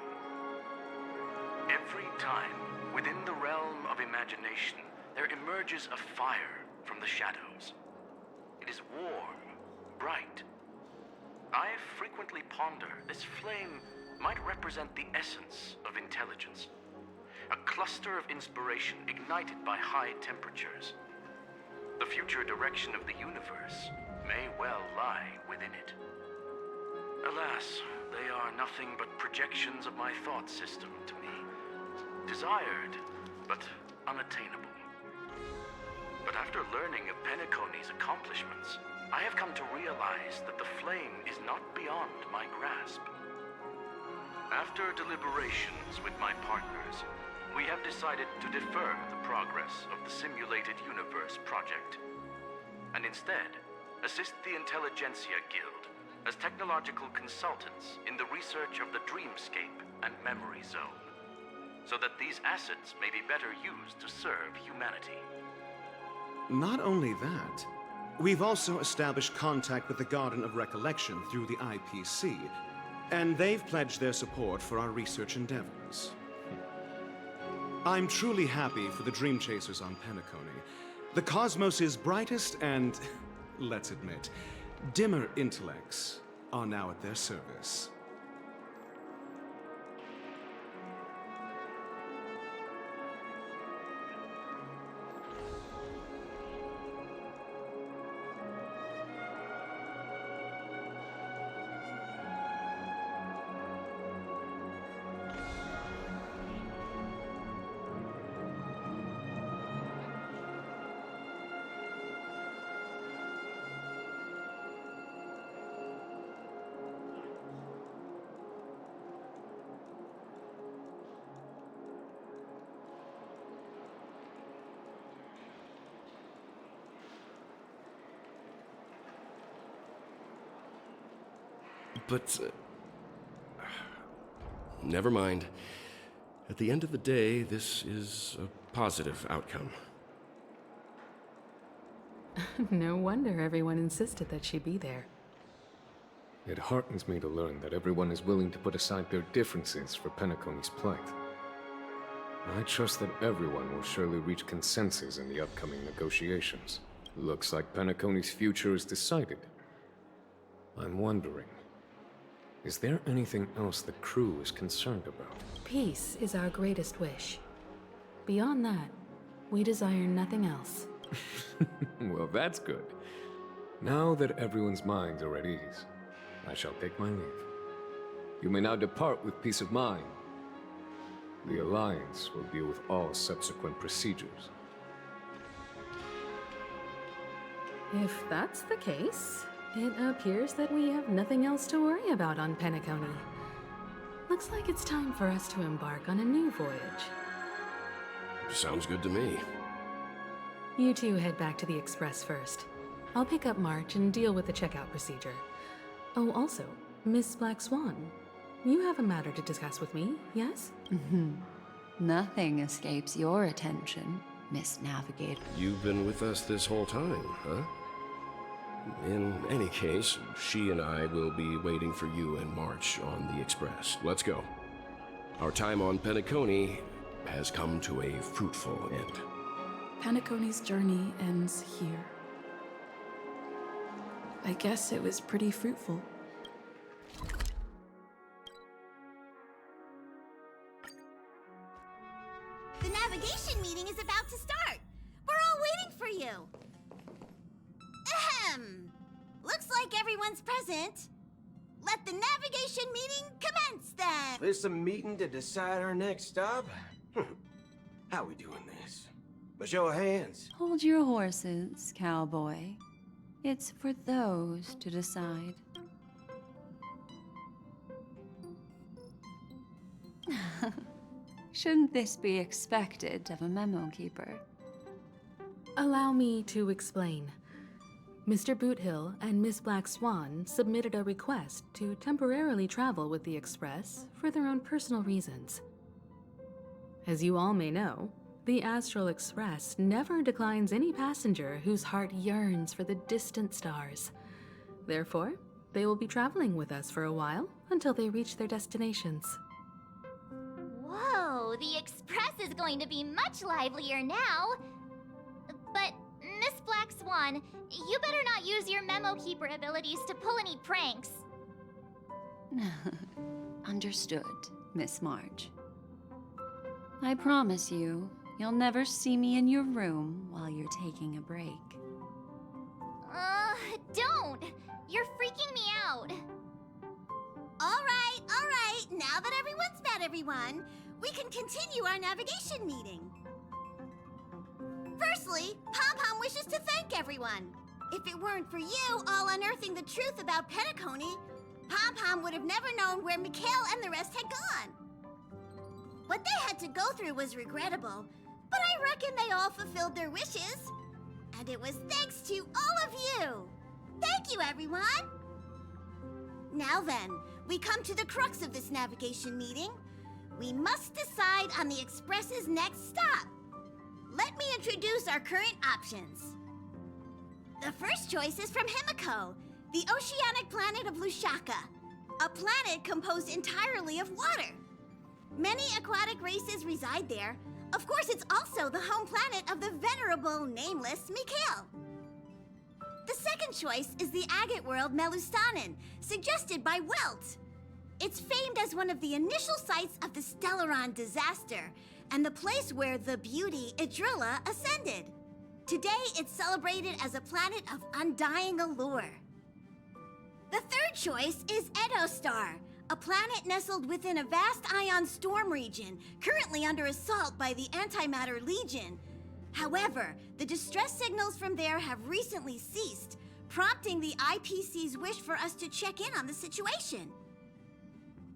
Every time, within the realm of imagination, there emerges a fire from the shadows. It is warm, bright. I frequently ponder this flame might represent the essence of intelligence. A cluster of inspiration ignited by high temperatures. The future direction of the universe may well lie within it. Alas, they are nothing but projections of my thought system to me. Desired, but unattainable. But after learning of Penacony's accomplishments, I have come to realize that the flame is not beyond my grasp. After deliberations with my partners, we have decided to defer the progress of the Simulated Universe project, and instead assist the Intelligentsia Guild as technological consultants in the research of the Dreamscape and Memory Zone, so that these assets may be better used to serve humanity. Not only that, we've also established contact with the Garden of Recollection through the IPC, and they've pledged their support for our research endeavors. I'm truly happy for the Dream Chasers on Penacony. The cosmos' brightest and, let's admit, dimmer intellects are now at their service. but... never mind. At the end of the day, this is a positive outcome. No wonder everyone insisted that she be there. It heartens me to learn that everyone is willing to put aside their differences for Penacony's plight. I trust that everyone will surely reach consensus in the upcoming negotiations. Looks like Penacony's future is decided. I'm wondering, is there anything else the crew is concerned about? Peace is our greatest wish. Beyond that, we desire nothing else. Well, that's good. Now that everyone's minds are at ease, I shall take my leave. You may now depart with peace of mind. The Alliance will deal with all subsequent procedures. If that's the case, it appears that we have nothing else to worry about on Penacony. Looks like it's time for us to embark on a new voyage. Sounds good to me. You two head back to the Express first. I'll pick up March and deal with the checkout procedure. Oh, also, Miss Black Swan, you have a matter to discuss with me, yes? Nothing escapes your attention, Miss Navigator. You've been with us this whole time, huh? In any case, she and I will be waiting for you in March on the Express. Let's go. Our time on Penacony has come to a fruitful end. Penacony's journey ends here. I guess it was pretty fruitful. The navigation meeting is about to start. We're all waiting for you. Ahem. Looks like everyone's present. Let the navigation meeting commence then. This a meeting to decide our next stop? How we doing this? A show of hands. Hold your horses, cowboy. It's for those to decide. Shouldn't this be expected of a memo keeper? Allow me to explain. Mr. Boothill and Miss Black Swan submitted a request to temporarily travel with the Express for their own personal reasons. As you all may know, the Astral Express never declines any passenger whose heart yearns for the distant stars. Therefore, they will be traveling with us for a while until they reach their destinations. Whoa, the Express is going to be much livelier now. But, Miss Black Swan, you better not use your memo keeper abilities to pull any pranks. Understood, Miss March. I promise you, you'll never see me in your room while you're taking a break. Don't! You're freaking me out. All right. Now that everyone's met everyone, we can continue our navigation meeting. Firstly, Pom-Pom wishes to thank everyone. If it weren't for you all unearthing the truth about Penacony, Pom-Pom would have never known where Mikhail and the rest had gone. What they had to go through was regrettable, but I reckon they all fulfilled their wishes. And it was thanks to all of you. Thank you, everyone. Now then, we come to the crux of this navigation meeting. We must decide on the Express's next stop. Let me introduce our current options. The first choice is from Himiko, the oceanic planet of Lushaka, a planet composed entirely of water. Many aquatic races reside there. Of course, it's also the home planet of the venerable, nameless Mikhail. The second choice is the agate world Melustanen, suggested by Welt. It's famed as one of the initial sites of the Stellaron disaster, and the place where the beauty Idrilla ascended. Today, it's celebrated as a planet of undying allure. The third choice is Edostar, a planet nestled within a vast ion storm region, currently under assault by the Antimatter Legion. However, the distress signals from there have recently ceased, prompting the IPC's wish for us to check in on the situation.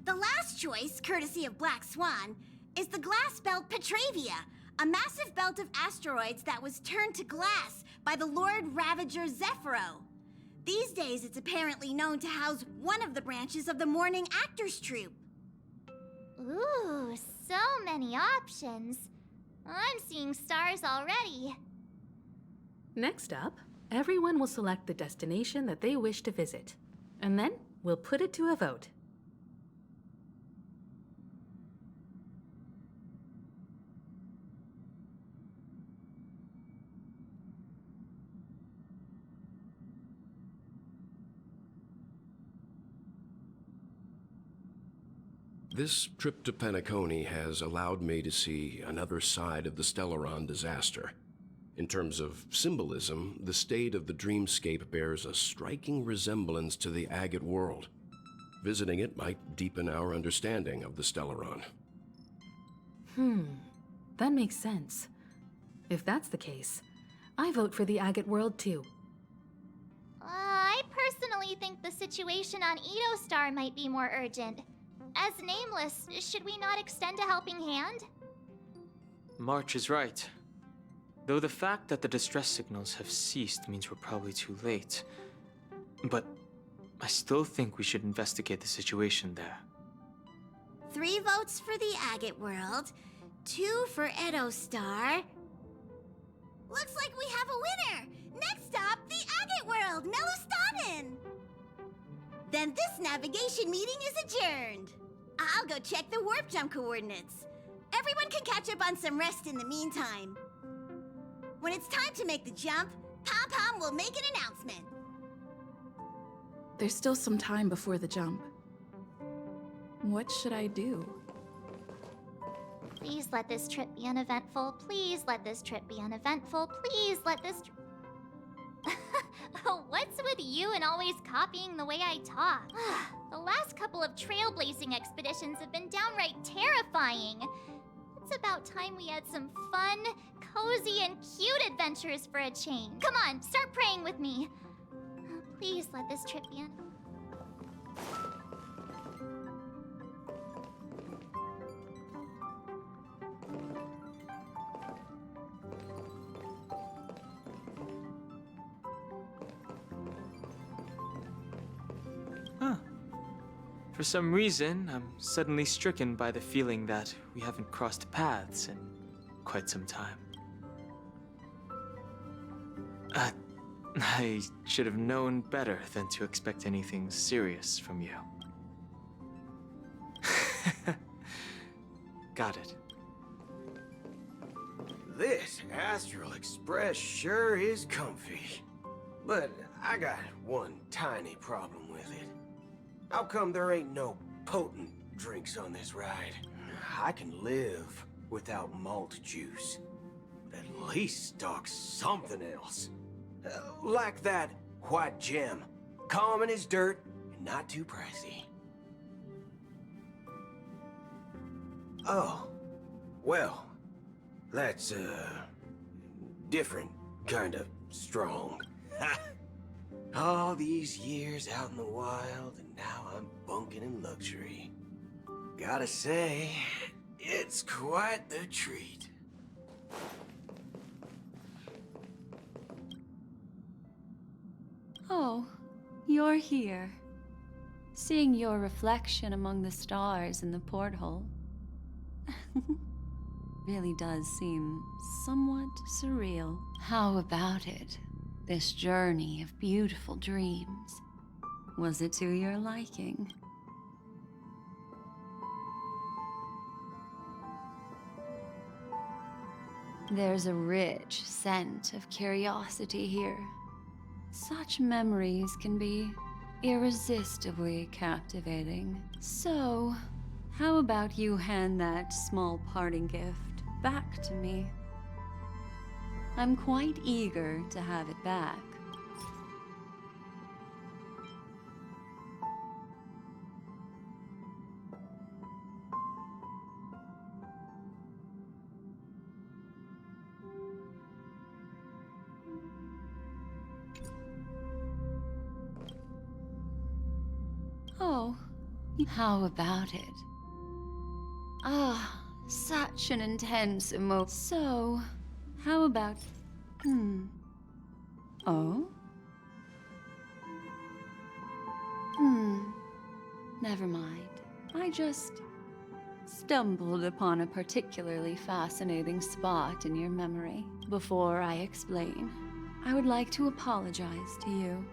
The last choice, courtesy of Black Swan, is the glass belt Petravia, a massive belt of asteroids that was turned to glass by the Lord Ravager Zephyro. These days, it's apparently known to house one of the branches of the Morning Actors Troupe. Ooh, so many options. I'm seeing stars already. Next up, everyone will select the destination that they wish to visit, and then we'll put it to a vote. This trip to Penacony has allowed me to see another side of the Stellaron disaster. In terms of symbolism, the state of the dreamscape bears a striking resemblance to the agate world. Visiting it might deepen our understanding of the Stellaron. That makes sense. If that's the case, I vote for the agate world too. I personally think the situation on Edo Star might be more urgent. As Nameless, should we not extend a helping hand? March is right. Though the fact that the distress signals have ceased means we're probably too late. But I still think we should investigate the situation there. 3 votes for the agate world, 2 for Edo Star. Looks like we have a winner! Next stop, the agate world, Melustanin! Then this navigation meeting is adjourned. I'll go check the warp jump coordinates. Everyone can catch up on some rest in the meantime. When it's time to make the jump, Pom-Pom will make an announcement. There's still some time before the jump. What should I do? Please let this trip be uneventful. Please let this trip be uneventful. Please let this What's with you and always copying the way I talk? The last couple of trailblazing expeditions have been downright terrifying. It's about time we had some fun, cozy, and cute adventures for a change. Come on, start praying with me. Please let this trip be For some reason, I'm suddenly stricken by the feeling that we haven't crossed paths in quite some time. I should have known better than to expect anything serious from you. Got it. This Astral Express sure is comfy. But I got one tiny problem with it. How come there ain't no potent drinks on this ride? I can live without malt juice, but at least stock something else. Like that white gem, common as dirt and not too pricey. Oh, well, that's different kind of strong. All these years out in the wild, and now I'm bunking in luxury. Gotta say, it's quite the treat. Oh, you're here. Seeing your reflection among the stars in the porthole really does seem somewhat surreal. How about it? This journey of beautiful dreams. Was it to your liking? There's a rich scent of curiosity here. Such memories can be irresistibly captivating. So, how about you hand that small parting gift back to me? I'm quite eager to have it back. Oh, how about it? Ah, such an intense emotion. So, how about... Oh? Never mind. I just stumbled upon a particularly fascinating spot in your memory. Before I explain, I would like to apologize to you.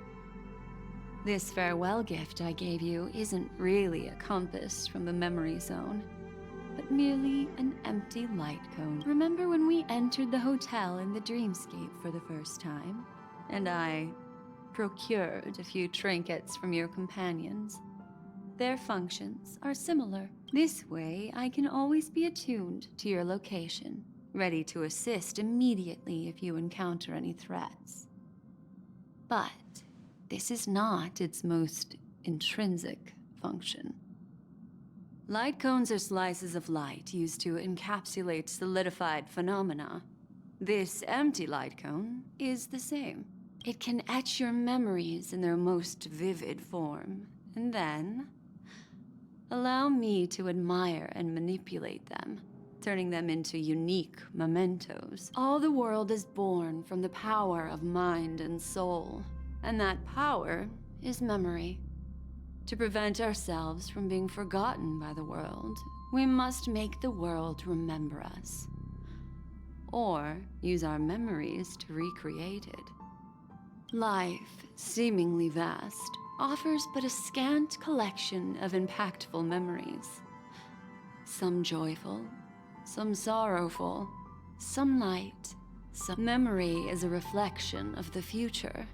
This farewell gift I gave you isn't really a compass from the memory zone, but merely an empty light cone. Remember when we entered the hotel in the dreamscape for the first time, and I procured a few trinkets from your companions? Their functions are similar. This way, I can always be attuned to your location, ready to assist immediately if you encounter any threats. But this is not its most intrinsic function. Light cones are slices of light used to encapsulate solidified phenomena. This empty light cone is the same. It can etch your memories in their most vivid form, and then allow me to admire and manipulate them, turning them into unique mementos. All the world is born from the power of mind and soul, and that power is memory. To prevent ourselves from being forgotten by the world, we must make the world remember us, or use our memories to recreate it. Life, seemingly vast, offers but a scant collection of impactful memories. Some joyful, some sorrowful, some light. Some memory is a reflection of the future.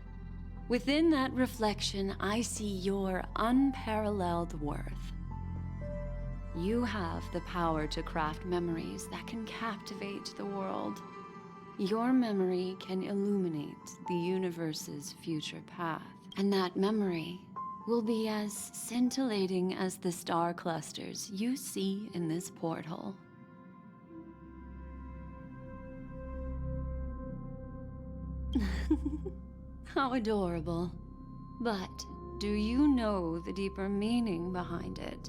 Within that reflection, I see your unparalleled worth. You have the power to craft memories that can captivate the world. Your memory can illuminate the universe's future path, and that memory will be as scintillating as the star clusters you see in this porthole. How adorable. But do you know the deeper meaning behind it?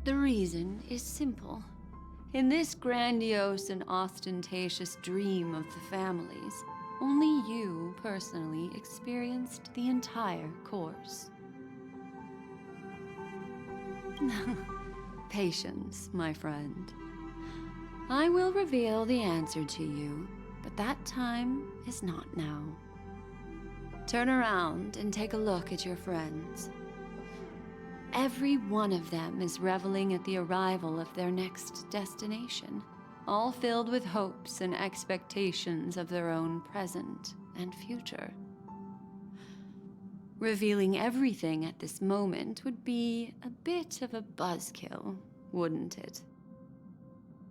The reason is simple. In this grandiose and ostentatious dream of the families, only you personally experienced the entire course. Patience, my friend. I will reveal the answer to you, but that time is not now. Turn around and take a look at your friends. Every one of them is reveling at the arrival of their next destination, all filled with hopes and expectations of their own present and future. Revealing everything at this moment would be a bit of a buzzkill, wouldn't it?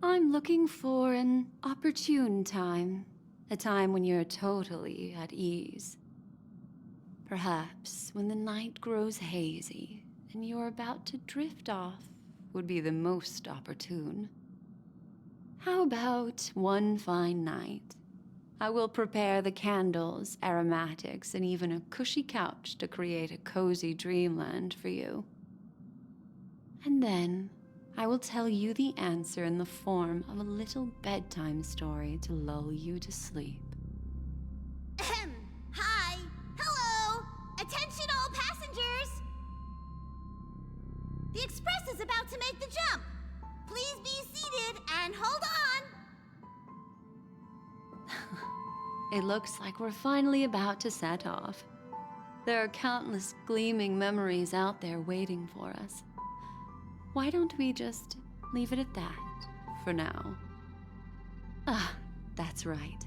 I'm looking for an opportune time, a time when you're totally at ease. Perhaps when the night grows hazy and you're about to drift off would be the most opportune. How about one fine night? I will prepare the candles, aromatics, and even a cushy couch to create a cozy dreamland for you. And then I will tell you the answer in the form of a little bedtime story to lull you to sleep. Ahem. Hi. Hello. Attention all passengers. The express is about to make the jump. Please be seated and hold on. It looks like we're finally about to set off. There are countless gleaming memories out there waiting for us. Why don't we just leave it at that for now? Ah, that's right.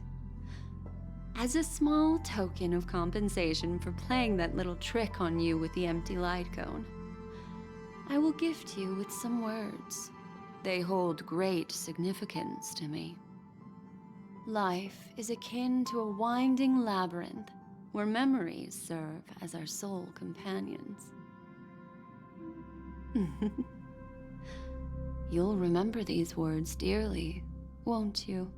As a small token of compensation for playing that little trick on you with the empty light cone, I will gift you with some words. They hold great significance to me. Life is akin to a winding labyrinth where memories serve as our sole companions. You'll remember these words dearly, won't you?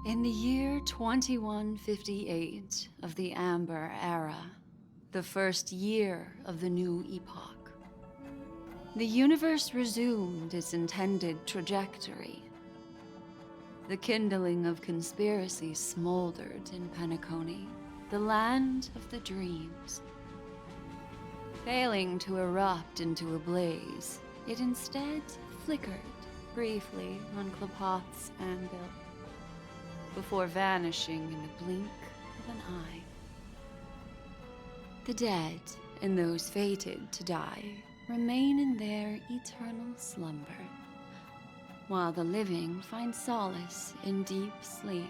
In the year 2158 of the Amber Era, the first year of the new epoch, the universe resumed its intended trajectory. The kindling of conspiracy smoldered in Penacony, the land of the dreams. Failing to erupt into a blaze, it instead flickered briefly on Klopoth's anvil, before vanishing in the blink of an eye. The dead, and those fated to die, remain in their eternal slumber, while the living find solace in deep sleep.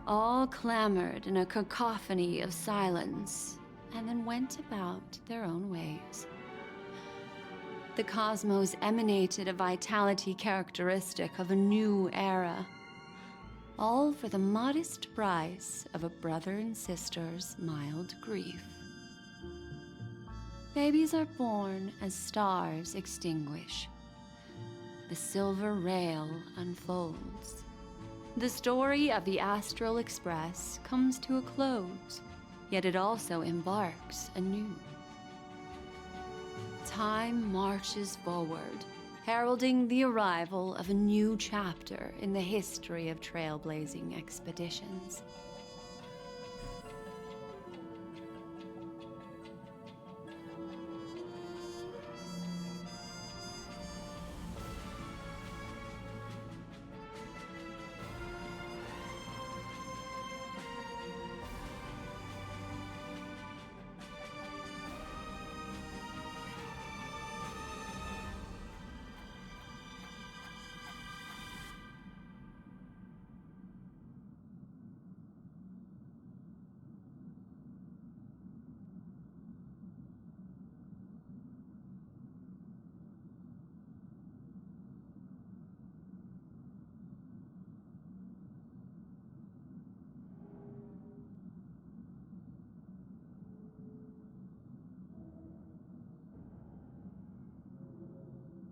All clamored in a cacophony of silence, and then went about their own ways. The cosmos emanated a vitality characteristic of a new era, all for the modest price of a brother and sister's mild grief. Babies are born as stars extinguish. The silver rail unfolds. The story of the Astral Express comes to a close, yet it also embarks anew. Time marches forward, heralding the arrival of a new chapter in the history of trailblazing expeditions.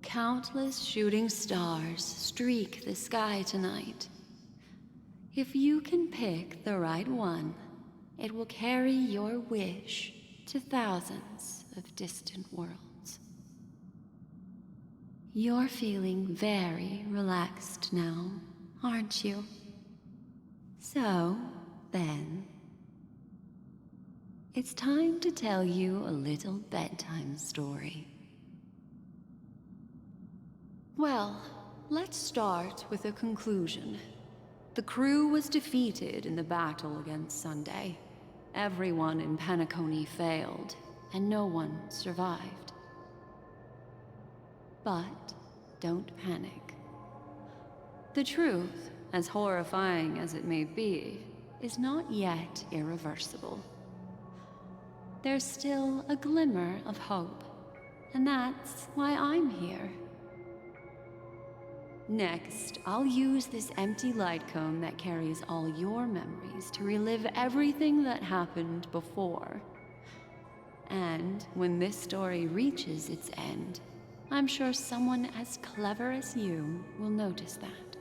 Countless shooting stars streak the sky tonight. If you can pick the right one, it will carry your wish to thousands of distant worlds. You're feeling very relaxed now, aren't you? So, then, it's time to tell you a little bedtime story. Well, let's start with a conclusion. The crew was defeated in the battle against Sunday. Everyone in Penacony failed, and no one survived. But don't panic. The truth, as horrifying as it may be, is not yet irreversible. There's still a glimmer of hope, and that's why I'm here. Next, I'll use this empty light cone that carries all your memories to relive everything that happened before. And when this story reaches its end, I'm sure someone as clever as you will notice that.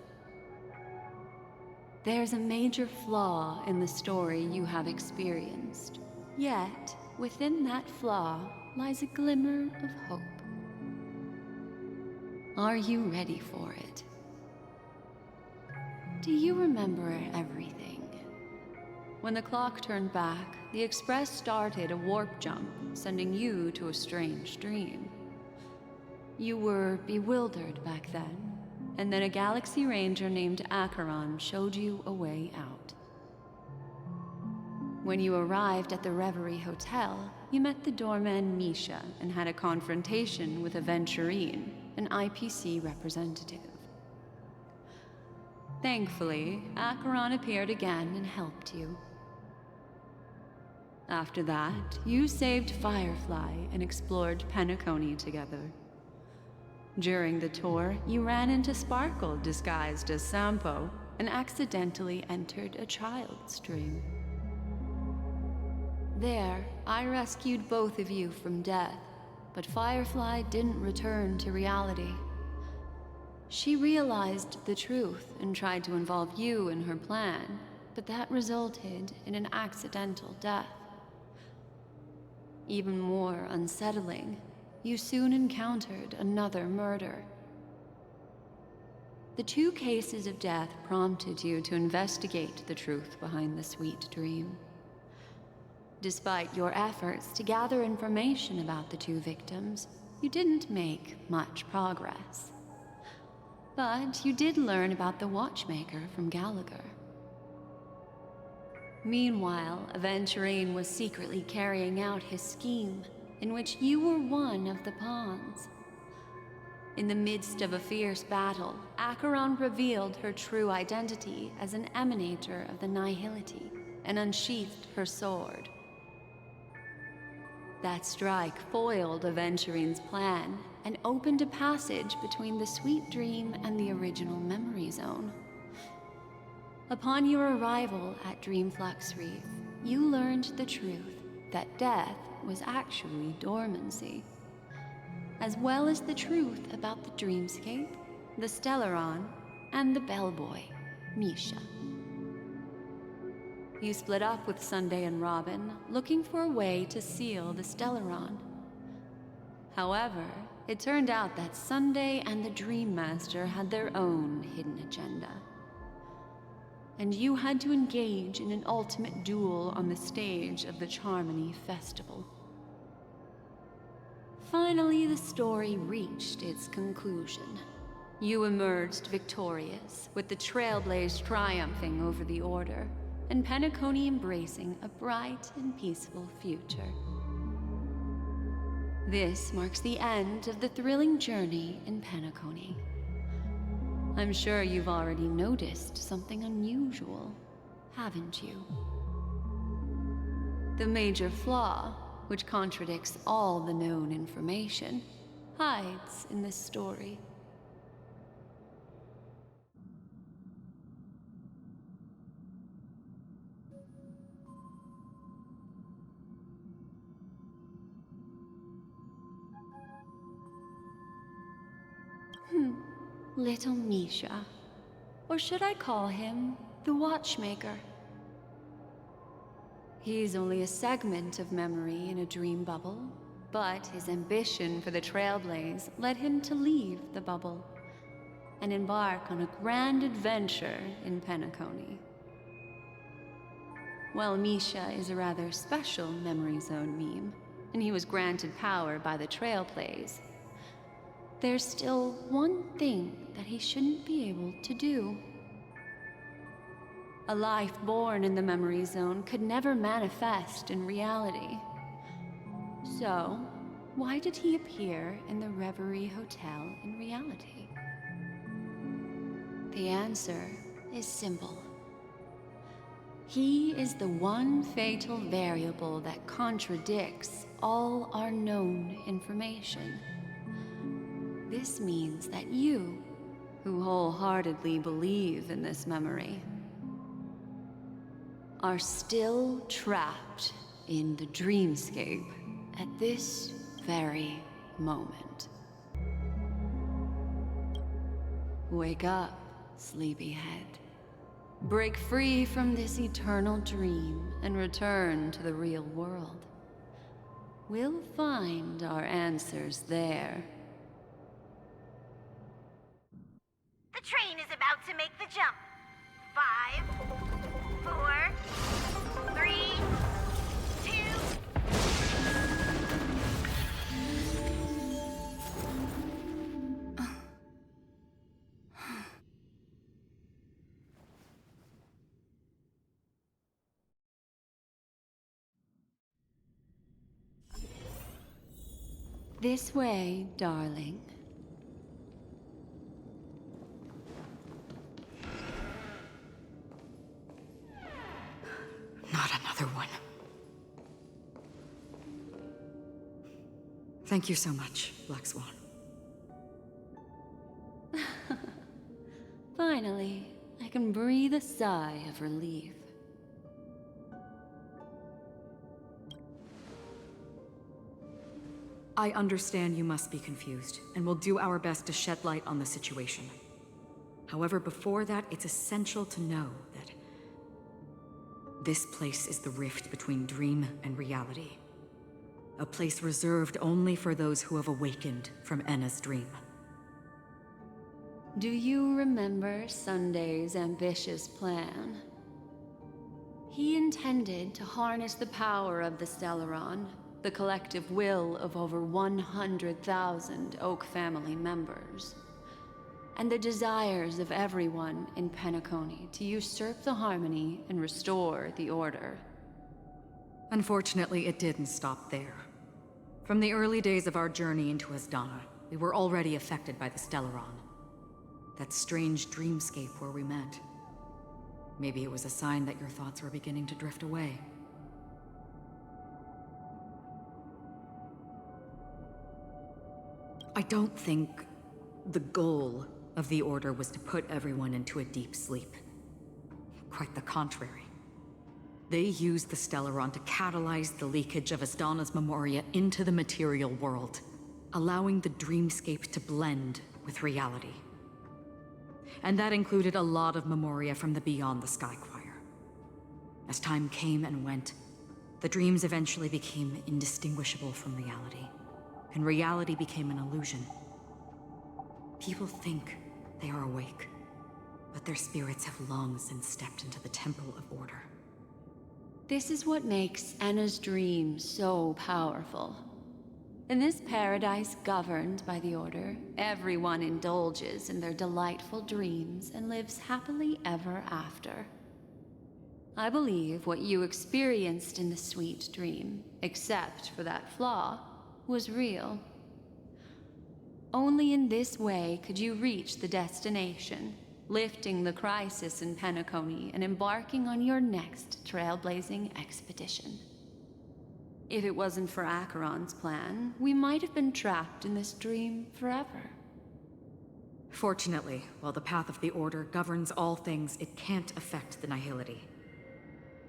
There's a major flaw in the story you have experienced, yet within that flaw lies a glimmer of hope. Are you ready for it? Do you remember everything? When the clock turned back, the Express started a warp jump, sending you to a strange dream. You were bewildered back then, and then a Galaxy Ranger named Acheron showed you a way out. When you arrived at the Reverie Hotel, you met the doorman Misha and had a confrontation with Aventurine, an IPC representative. Thankfully, Acheron appeared again and helped you. After that, you saved Firefly and explored Penacony together. During the tour, you ran into Sparkle disguised as Sampo and accidentally entered a child's dream. There, I rescued both of you from death, but Firefly didn't return to reality. She realized the truth and tried to involve you in her plan, but that resulted in an accidental death. Even more unsettling, you soon encountered another murder. The 2 cases of death prompted you to investigate the truth behind the sweet dream. Despite your efforts to gather information about the two victims, you didn't make much progress. But you did learn about the Watchmaker from Gallagher. Meanwhile, Aventurine was secretly carrying out his scheme, in which you were one of the pawns. In the midst of a fierce battle, Acheron revealed her true identity as an emanator of the Nihility and unsheathed her sword. That strike foiled Aventurine's plan and opened a passage between the Sweet Dream and the original Memory Zone. Upon your arrival at Dreamflux Reef, you learned the truth that death was actually dormancy, as well as the truth about the Dreamscape, the Stellaron, and the bellboy, Misha. You split up with Sunday and Robin, looking for a way to seal the Stellaron. However, it turned out that Sunday and the Dream Master had their own hidden agenda. And you had to engage in an ultimate duel on the stage of the Charmony Festival. Finally, the story reached its conclusion. You emerged victorious, with the Trailblaze triumphing over the Order, and Penacony embracing a bright and peaceful future. This marks the end of the thrilling journey in Penacony. I'm sure you've already noticed something unusual, haven't you? The major flaw, which contradicts all the known information, hides in this story. Little Misha. Or should I call him the Watchmaker? He's only a segment of memory in a dream bubble, but his ambition for the Trailblaze led him to leave the bubble and embark on a grand adventure in Penacony. While Misha is a rather special Memory Zone meme, and he was granted power by the Trailblaze, there's still one thing that he shouldn't be able to do. A life born in the Memory Zone could never manifest in reality. So, why did he appear in the Reverie Hotel in reality? The answer is simple. He is the one fatal variable that contradicts all our known information. This means that you, who wholeheartedly believe in this memory, are still trapped in the dreamscape at this very moment. Wake up, sleepyhead. Break free from this eternal dream and return to the real world. We'll find our answers there. The train is about to make the jump. 5, 4, 3, 2. This way, darling. Not another one. Thank you so much, Black Swan. Finally, I can breathe a sigh of relief. I understand you must be confused, and we'll do our best to shed light on the situation. However, before that, it's essential to know that this place is the rift between dream and reality. A place reserved only for those who have awakened from Enna's dream. Do you remember Sunday's ambitious plan? He intended to harness the power of the Stellaron, the collective will of over 100,000 Oak family members, and the desires of everyone in Penacony to usurp the harmony and restore the order. Unfortunately, it didn't stop there. From the early days of our journey into Asdana, we were already affected by the Stellaron. That strange dreamscape where we met. Maybe it was a sign that your thoughts were beginning to drift away. I don't think the goal of the Order was to put everyone into a deep sleep. Quite the contrary. They used the Stellaron to catalyze the leakage of Asdana's memoria into the material world, allowing the dreamscape to blend with reality. And that included a lot of memoria from the Beyond the Sky Choir. As time came and went, the dreams eventually became indistinguishable from reality, and reality became an illusion. People think they are awake, but their spirits have long since stepped into the Temple of Order. This is what makes Anna's dream so powerful. In this paradise governed by the Order, everyone indulges in their delightful dreams and lives happily ever after. I believe what you experienced in the sweet dream, except for that flaw, was real. Only in this way could you reach the destination, lifting the crisis in Penacony and embarking on your next trailblazing expedition. If it wasn't for Acheron's plan, we might have been trapped in this dream forever. Fortunately, while the path of the Order governs all things, it can't affect the Nihility.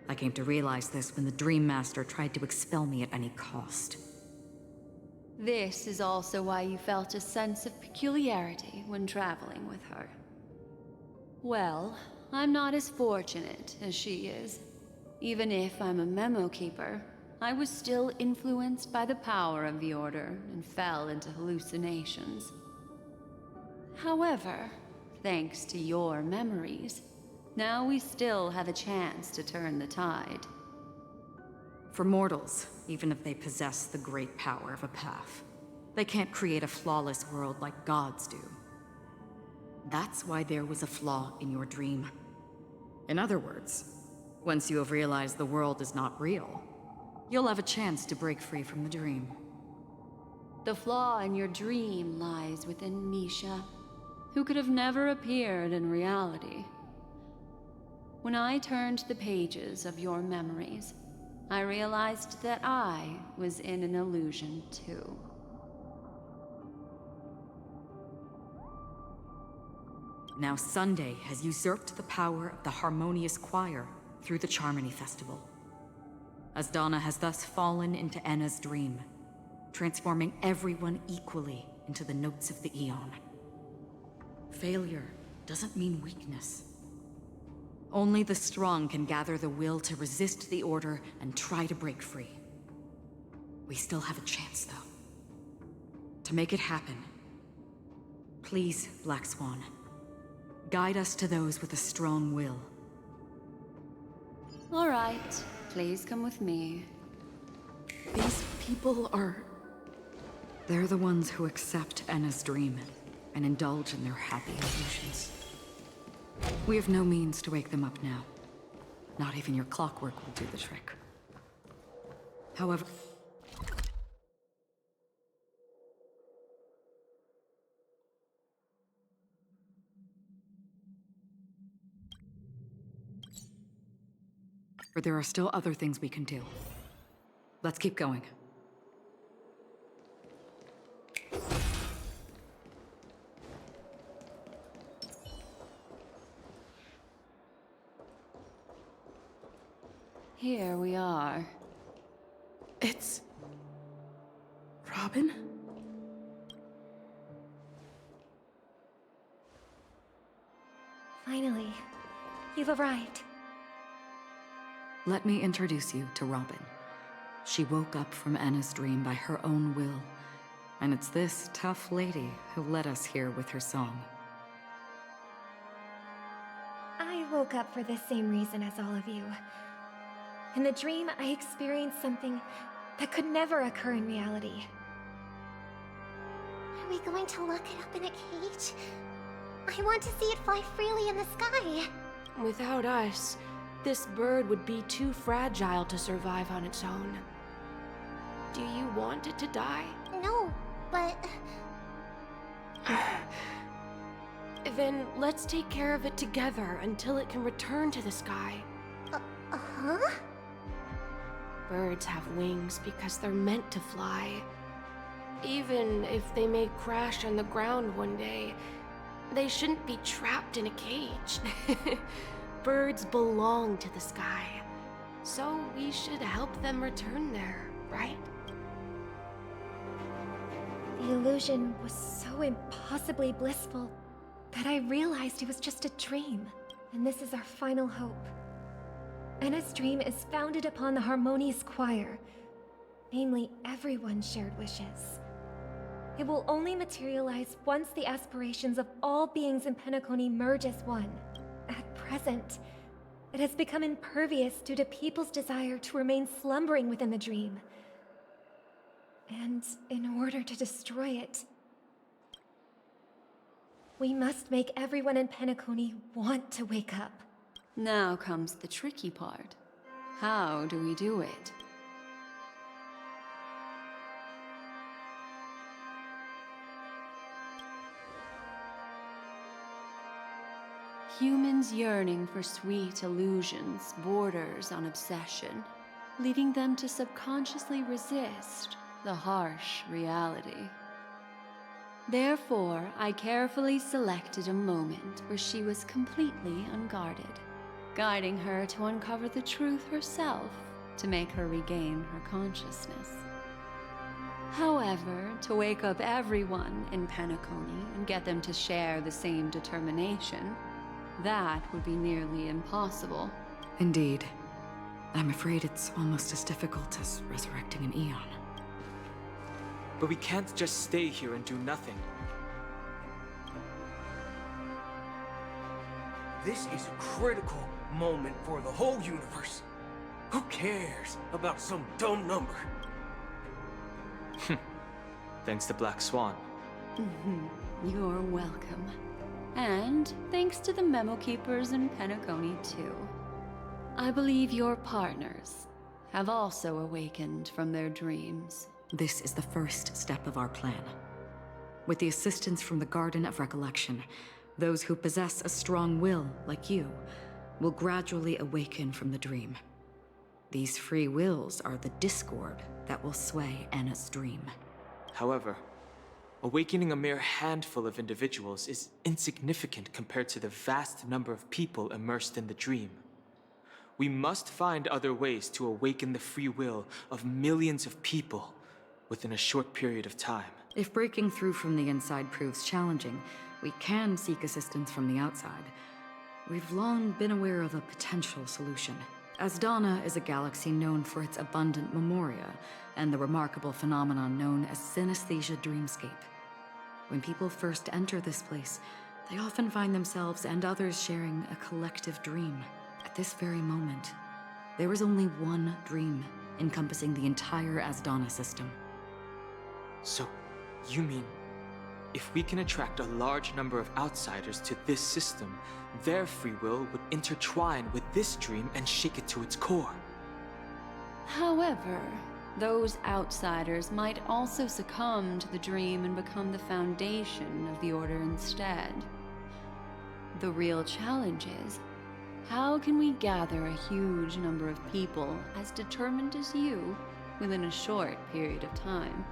I came to realize this when the Dream Master tried to expel me at any cost. This is also why you felt a sense of peculiarity when traveling with her. Well, I'm not as fortunate as she is. Even if I'm a memo keeper, I was still influenced by the power of the Order and fell into hallucinations. However, thanks to your memories, now we still have a chance to turn the tide. For mortals, even if they possess the great power of a path, they can't create a flawless world like gods do. That's why there was a flaw in your dream. In other words, once you have realized the world is not real, you'll have a chance to break free from the dream. The flaw in your dream lies within Misha, who could have never appeared in reality. When I turned the pages of your memories, I realized that I was in an illusion too. Now Sunday has usurped the power of the Harmonious Choir through the Charmony Festival. Asdana has thus fallen into Enna's dream, transforming everyone equally into the notes of the Eon. Failure doesn't mean weakness. Only the strong can gather the will to resist the Order and try to break free. We still have a chance, though. To make it happen, please, Black Swan, guide us to those with a strong will. All right, please come with me. These people are... They're the ones who accept Enna's dream and indulge in their happy illusions. We have no means to wake them up now. Not even your clockwork will do the trick. However... there are still other things we can do. Let's keep going. Here we are. It's... Robin? Finally, you've arrived. Let me introduce you to Robin. She woke up from Anna's dream by her own will, and it's this tough lady who led us here with her song. I woke up for the same reason as all of you. In the dream, I experienced something that could never occur in reality. Are we going to lock it up in a cage? I want to see it fly freely in the sky. Without us, this bird would be too fragile to survive on its own. Do you want it to die? No, but... Then let's take care of it together until it can return to the sky. Huh? Birds have wings because they're meant to fly. Even if they may crash on the ground one day, they shouldn't be trapped in a cage. Birds belong to the sky, so we should help them return there, right? The illusion was so impossibly blissful that I realized it was just a dream, and this is our final hope. Enna's dream is founded upon the harmonious choir, namely everyone's shared wishes. It will only materialize once the aspirations of all beings in Penacony merge as one. At present, it has become impervious due to people's desire to remain slumbering within the dream. And in order to destroy it, we must make everyone in Penacony want to wake up. Now comes the tricky part. How do we do it? Humans yearning for sweet illusions borders on obsession, leading them to subconsciously resist the harsh reality. Therefore, I carefully selected a moment where she was completely unguarded, guiding her to uncover the truth herself to make her regain her consciousness. However, to wake up everyone in Penacony and get them to share the same determination, that would be nearly impossible. Indeed. I'm afraid it's almost as difficult as resurrecting an Eon. But we can't just stay here and do nothing. This is a critical moment for the whole universe. Who cares about some dumb number? Thanks to Black Swan. You're welcome. And thanks to the memo keepers in Penacony, too. I believe your partners have also awakened from their dreams. This is the first step of our plan. With the assistance from the Garden of Recollection, those who possess a strong will, like you, will gradually awaken from the dream. These free wills are the discord that will sway Enna's dream. However, awakening a mere handful of individuals is insignificant compared to the vast number of people immersed in the dream. We must find other ways to awaken the free will of millions of people within a short period of time. If breaking through from the inside proves challenging, we can seek assistance from the outside. We've long been aware of a potential solution. Asdana is a galaxy known for its abundant memoria and the remarkable phenomenon known as synesthesia dreamscape. When people first enter this place, they often find themselves and others sharing a collective dream. At this very moment, there is only one dream encompassing the entire Asdana system. So, you mean, if we can attract a large number of outsiders to this system, their free will would intertwine with this dream and shake it to its core? However, those outsiders might also succumb to the dream and become the foundation of the Order instead. The real challenge is, how can we gather a huge number of people as determined as you within a short period of time?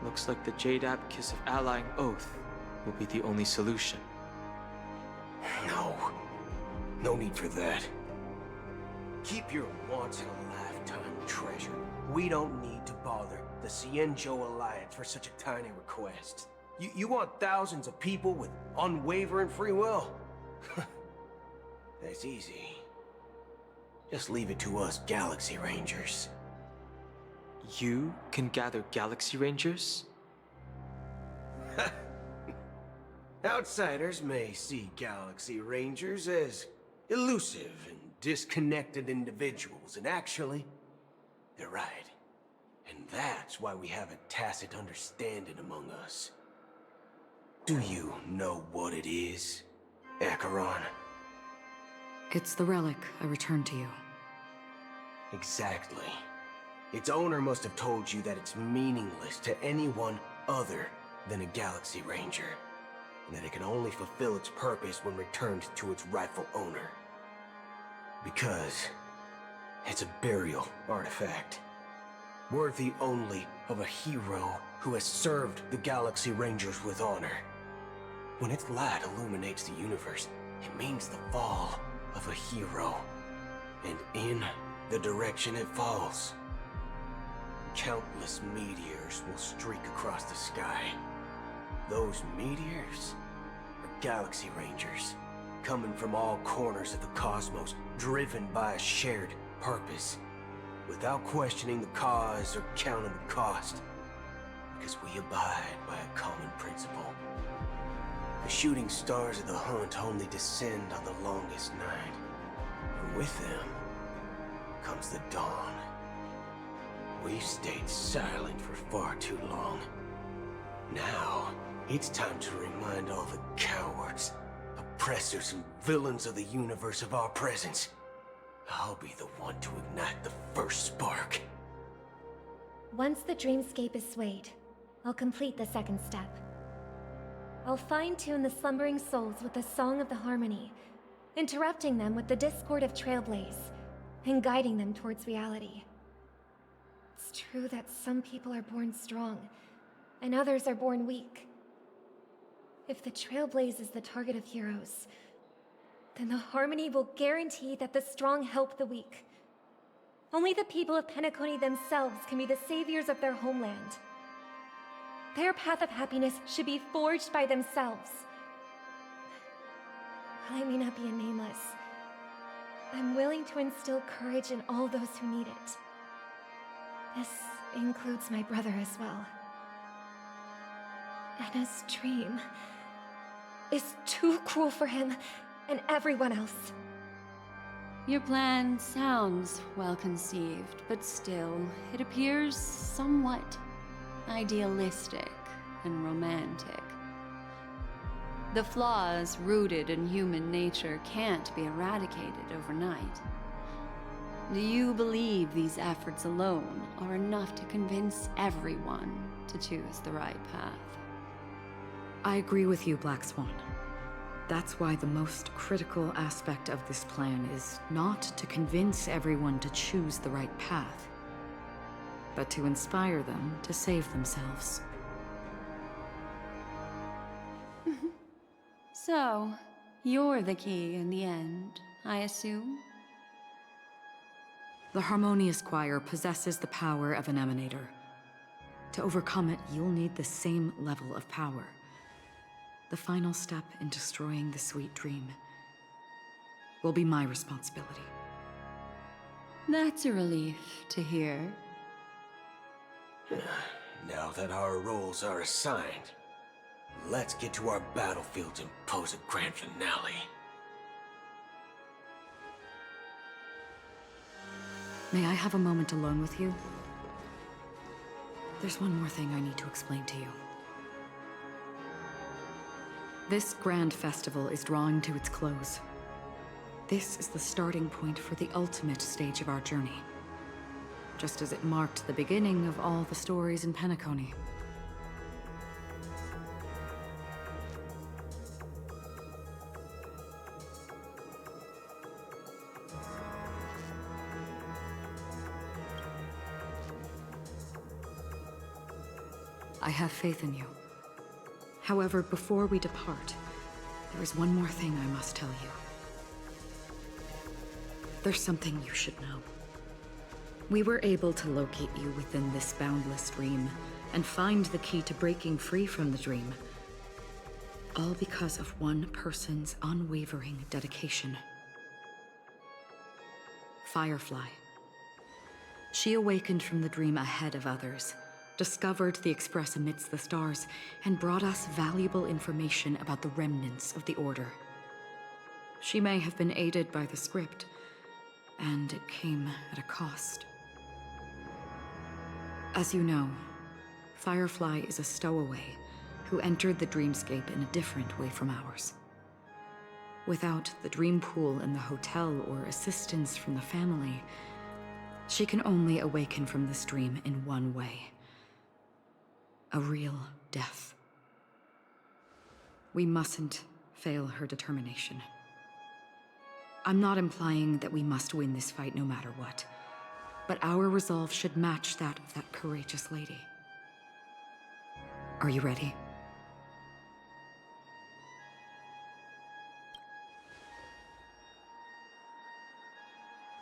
Looks like the Jade Abacus of Allying Oath will be the only solution. No need for that. Keep your once-in-a-lifetime treasure. We don't need to bother the Cienjo Alliance for such a tiny request. You want thousands of people with unwavering free will? That's easy. Just leave it to us Galaxy Rangers. You can gather Galaxy Rangers? Outsiders may see Galaxy Rangers as elusive and disconnected individuals, and actually, they're right. And that's why we have a tacit understanding among us. Do you know what it is, Acheron? It's the relic I returned to you. Exactly. Its owner must have told you that it's meaningless to anyone other than a Galaxy Ranger, and that it can only fulfill its purpose when returned to its rightful owner. Because it's a burial artifact, worthy only of a hero who has served the Galaxy Rangers with honor. When its light illuminates the universe, it means the fall of a hero, and in the direction it falls, countless meteors will streak across the sky. Those meteors are Galaxy Rangers, coming from all corners of the cosmos, driven by a shared purpose, without questioning the cause or counting the cost, because we abide by a common principle. The shooting stars of the hunt only descend on the longest night, and with them comes the dawn. We've stayed silent for far too long. Now, it's time to remind all the cowards, oppressors, and villains of the universe of our presence. I'll be the one to ignite the first spark. Once the dreamscape is swayed, I'll complete the second step. I'll fine-tune the slumbering souls with the Song of the Harmony, interrupting them with the discord of Trailblaze, and guiding them towards reality. It's true that some people are born strong, and others are born weak. If the Trailblaze is the target of heroes, then the Harmony will guarantee that the strong help the weak. Only the people of Penacony themselves can be the saviors of their homeland. Their path of happiness should be forged by themselves. While I may not be a nameless, I'm willing to instill courage in all those who need it. This includes my brother as well. Anna's dream is too cruel for him and everyone else. Your plan sounds well conceived, but still, it appears somewhat idealistic and romantic. The flaws rooted in human nature can't be eradicated overnight. Do you believe these efforts alone are enough to convince everyone to choose the right path? I agree with you, Black Swan. That's why the most critical aspect of this plan is not to convince everyone to choose the right path, but to inspire them to save themselves. So, you're the key in the end, I assume? The Harmonious Choir possesses the power of an emanator. To overcome it, you'll need the same level of power. The final step in destroying the sweet dream will be my responsibility. That's a relief to hear. Now that our roles are assigned, let's get to our battlefields and pose a grand finale. May I have a moment alone with you? There's one more thing I need to explain to you. This grand festival is drawing to its close. This is the starting point for the ultimate stage of our journey, just as it marked the beginning of all the stories in Penacony. I have faith in you. However, before we depart, there is one more thing I must tell you. There's something you should know. We were able to locate you within this boundless dream and find the key to breaking free from the dream. All because of one person's unwavering dedication. Firefly. She awakened from the dream ahead of others, discovered the Express amidst the stars, and brought us valuable information about the remnants of the Order. She may have been aided by the script, and it came at a cost. As you know, Firefly is a stowaway who entered the dreamscape in a different way from ours. Without the dream pool in the hotel or assistance from the family, she can only awaken from this dream in one way. A real death. We mustn't fail her determination. I'm not implying that we must win this fight no matter what, but our resolve should match that of that courageous lady. Are you ready?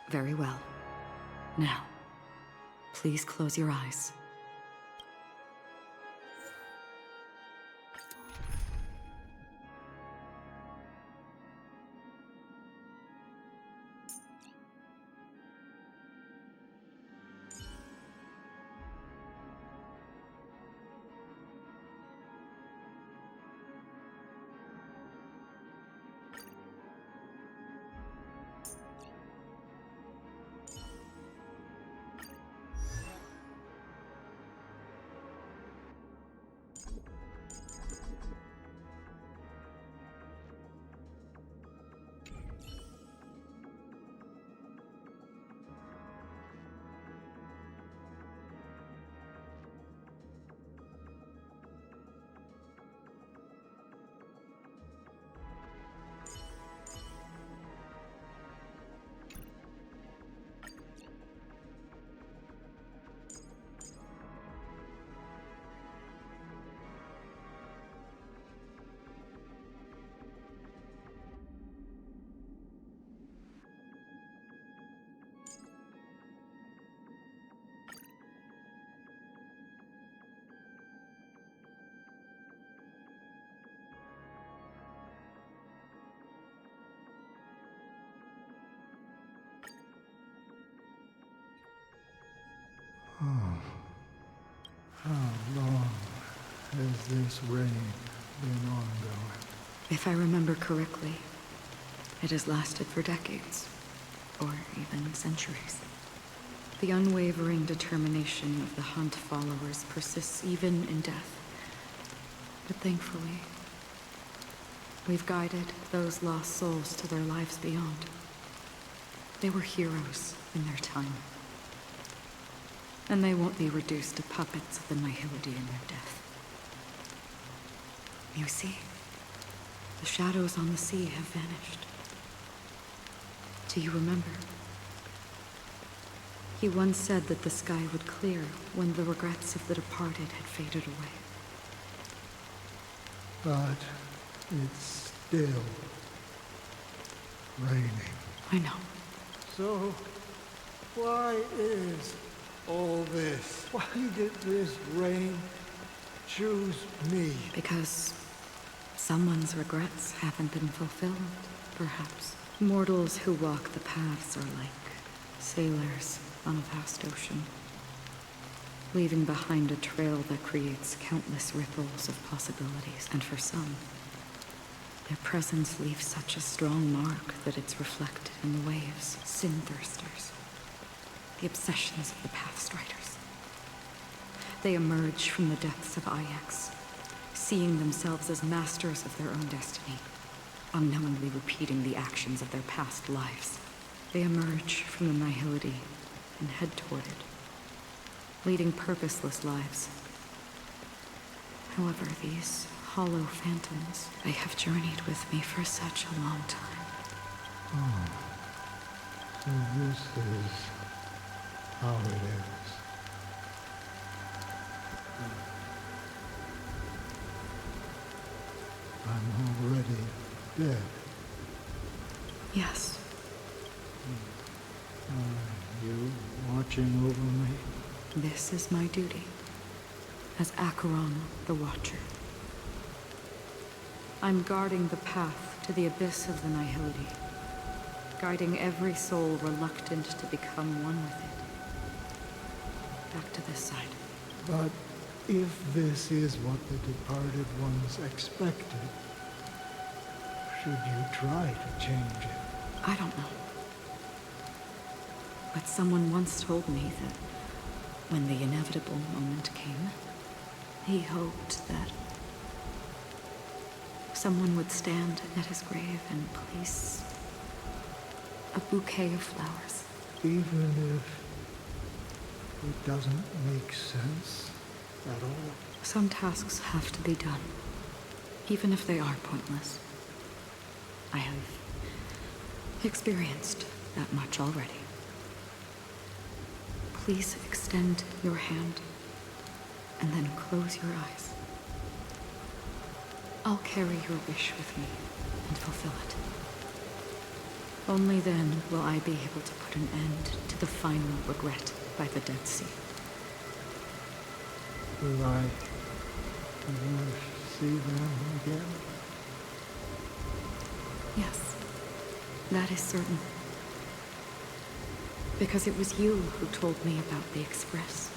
Very well. Now, please close your eyes. Oh, how long has this reign been ongoing? If I remember correctly, it has lasted for decades, or even centuries. The unwavering determination of the Hunt followers persists even in death. But thankfully, we've guided those lost souls to their lives beyond. They were heroes in their time. And they won't be reduced to puppets of the Nihility in their death. You see, the shadows on the sea have vanished. Do you remember? He once said that the sky would clear when the regrets of the departed had faded away. But it's still raining. I know. So, why is all this? Why did this rain choose me? Because someone's regrets haven't been fulfilled, perhaps. Mortals who walk the paths are like sailors on a vast ocean, leaving behind a trail that creates countless ripples of possibilities. And for some, their presence leaves such a strong mark that it's reflected in the waves. Sin-thirsters. The obsessions of the Pathstriders. They emerge from the depths of Ix, seeing themselves as masters of their own destiny, unknowingly repeating the actions of their past lives. They emerge from the Nihility and head toward it, leading purposeless lives. However, these hollow phantoms, they have journeyed with me for such a long time. Oh, so this is how it is. I'm already dead. Yes. Are you watching over me? This is my duty, as Acheron the Watcher. I'm guarding the path to the abyss of the Nihility, guiding every soul reluctant to become one with it. Back to this side. But if this is what the departed ones expected, should you try to change it? I don't know. But someone once told me that when the inevitable moment came, he hoped that someone would stand at his grave and place a bouquet of flowers. Even if it doesn't make sense at all? Some tasks have to be done, even if they are pointless. I have experienced that much already. Please extend your hand and then close your eyes. I'll carry your wish with me and fulfill it. Only then will I be able to put an end to the final regret by the Dead Sea. Will I ever see them again? Yes, that is certain. Because it was you who told me about the Express,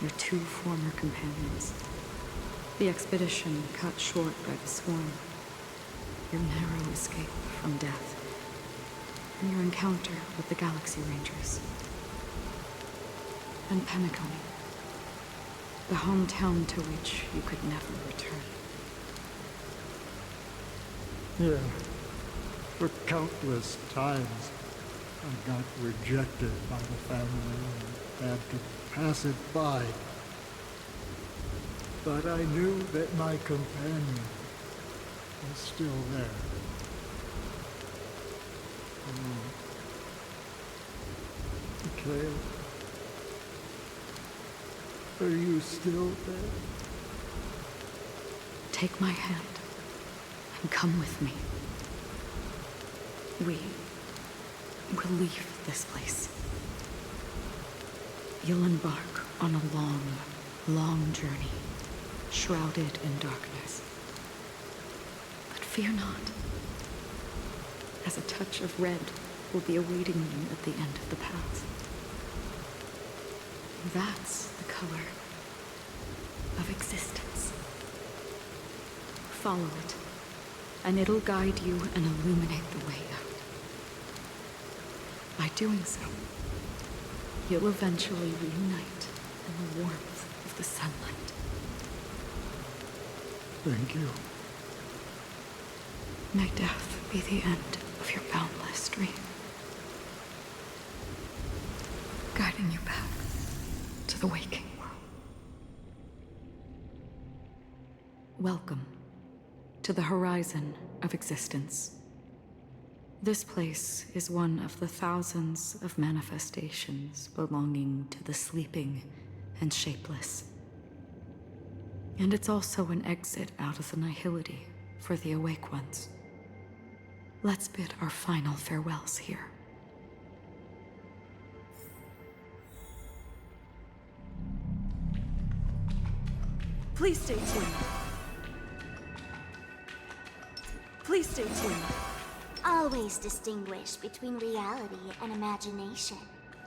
your two former companions. The expedition cut short by the swarm, your narrow escape from death, and your encounter with the Galaxy Rangers. And Penacony, the hometown to which you could never return. Yeah. For countless times, I got rejected by the family and had to pass it by. But I knew that my companion was still there. Mikhail, are you still there? Take my hand and come with me. We will leave this place. You'll embark on a long, long journey, shrouded in darkness. But fear not, as a touch of red will be awaiting you at the end of the path. That's the color of existence. Follow it, and it'll guide you and illuminate the way out. By doing so, you'll eventually reunite in the warmth of the sunlight. Thank you. May death be the end of your boundless dream, guiding you back to the waking world. Welcome to the horizon of existence. This place is one of the thousands of manifestations belonging to the sleeping and shapeless. And it's also an exit out of the nihility for the awake ones. Let's bid our final farewells here. Please stay tuned. Please stay tuned. Always distinguish between reality and imagination.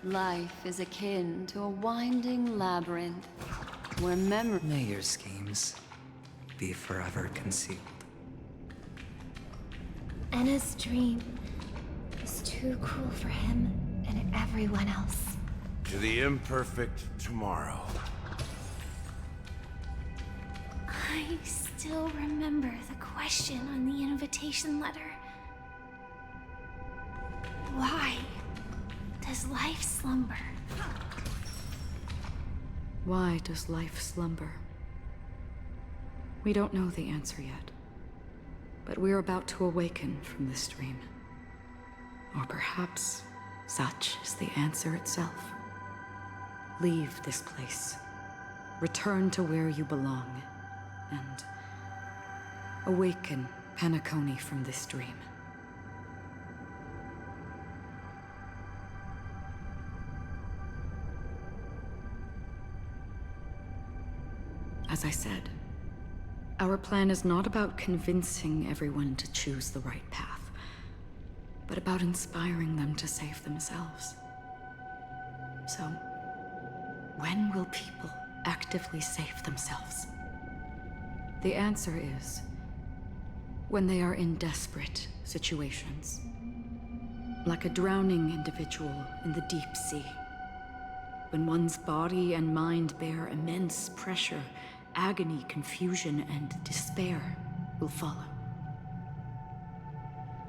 Life is akin to a winding labyrinth where memory... May your schemes be forever concealed. Anna's dream is too cruel for him and everyone else. To the imperfect tomorrow. I still remember the question on the invitation letter. Why does life slumber? Why does life slumber? We don't know the answer yet, but we're about to awaken from this dream. Or perhaps such is the answer itself. Leave this place, return to where you belong, and awaken Penacony from this dream. As I said, our plan is not about convincing everyone to choose the right path, but about inspiring them to save themselves. So, when will people actively save themselves? The answer is When they are in desperate situations. Like a drowning individual in the deep sea. When one's body and mind bear immense pressure, agony, confusion, and despair will follow.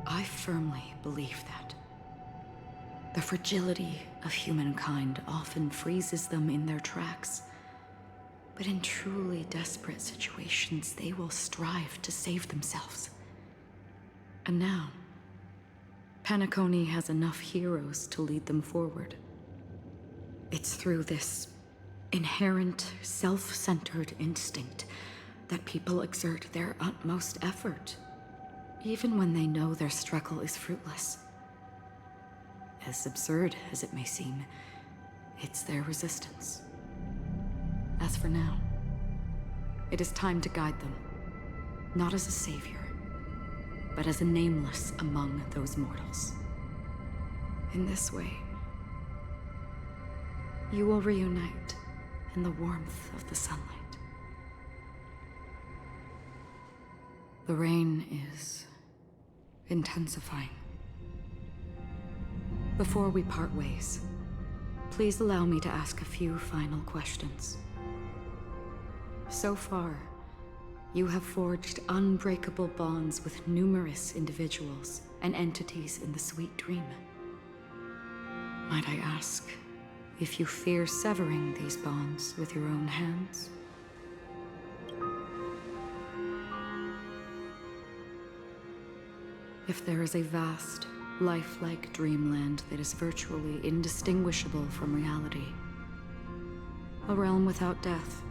I firmly believe that. The fragility of humankind often freezes them in their tracks. But in truly desperate situations, they will strive to save themselves. And now, Penacony has enough heroes to lead them forward. It's through this inherent, self-centered instinct that people exert their utmost effort, even when they know their struggle is fruitless. As absurd as it may seem, it's their resistance. As for now, it is time to guide them, not as a savior, but as a nameless among those mortals. In this way, you will reunite in the warmth of the sunlight. The rain is intensifying. Before we part ways, please allow me to ask a few final questions. So far, you have forged unbreakable bonds with numerous individuals and entities in the Sweet Dream. Might I ask if you fear severing these bonds with your own hands? If there is a vast, lifelike dreamland that is virtually indistinguishable from reality, a realm without death,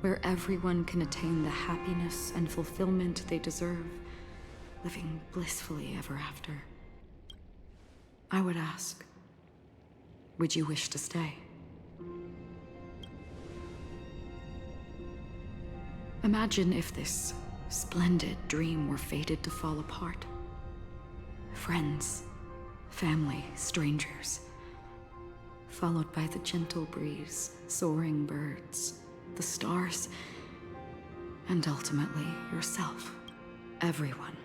where everyone can attain the happiness and fulfillment they deserve, living blissfully ever after, I would ask, would you wish to stay? Imagine if this splendid dream were fated to fall apart. Friends, family, strangers, followed by the gentle breeze, soaring birds, the stars, and ultimately yourself. Everyone,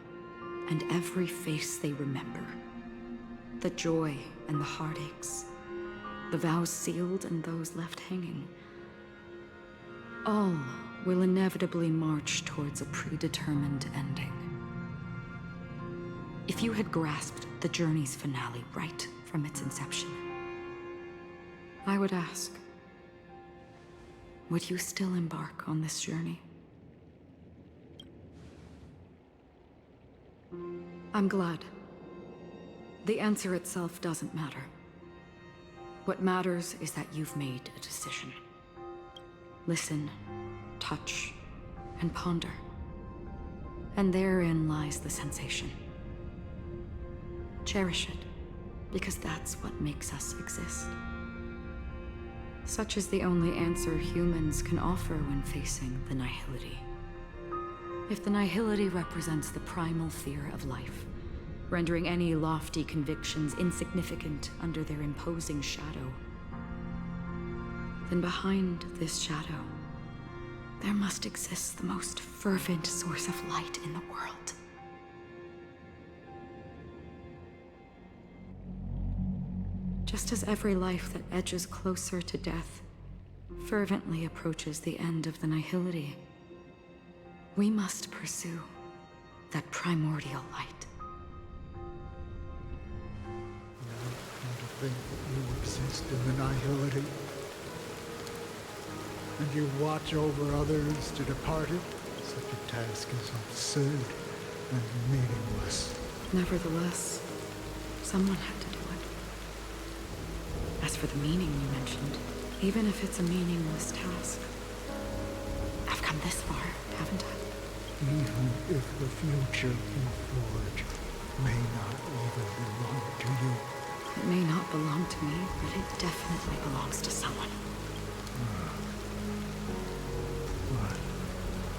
and every face they remember. The joy and the heartaches, the vows sealed and those left hanging. All will inevitably march towards a predetermined ending. If you had grasped the journey's finale right from its inception, I would ask, would you still embark on this journey? I'm glad. The answer itself doesn't matter. What matters is that you've made a decision. Listen, touch, and ponder. And therein lies the sensation. Cherish it, because that's what makes us exist. Such is the only answer humans can offer when facing the nihility. If the nihility represents the primal fear of life, rendering any lofty convictions insignificant under their imposing shadow, then behind this shadow, there must exist the most fervent source of light in the world. Just as every life that edges closer to death fervently approaches the end of the nihility, we must pursue that primordial light. And to think that you exist in the nihility, and you watch over others to depart it, such a task is absurd and meaningless. Nevertheless, someone had to do it. As for the meaning you mentioned, even if it's a meaningless task, I've come this far, haven't I? Even if the future you forge may not even belong to you. It may not belong to me, but it definitely belongs to someone. What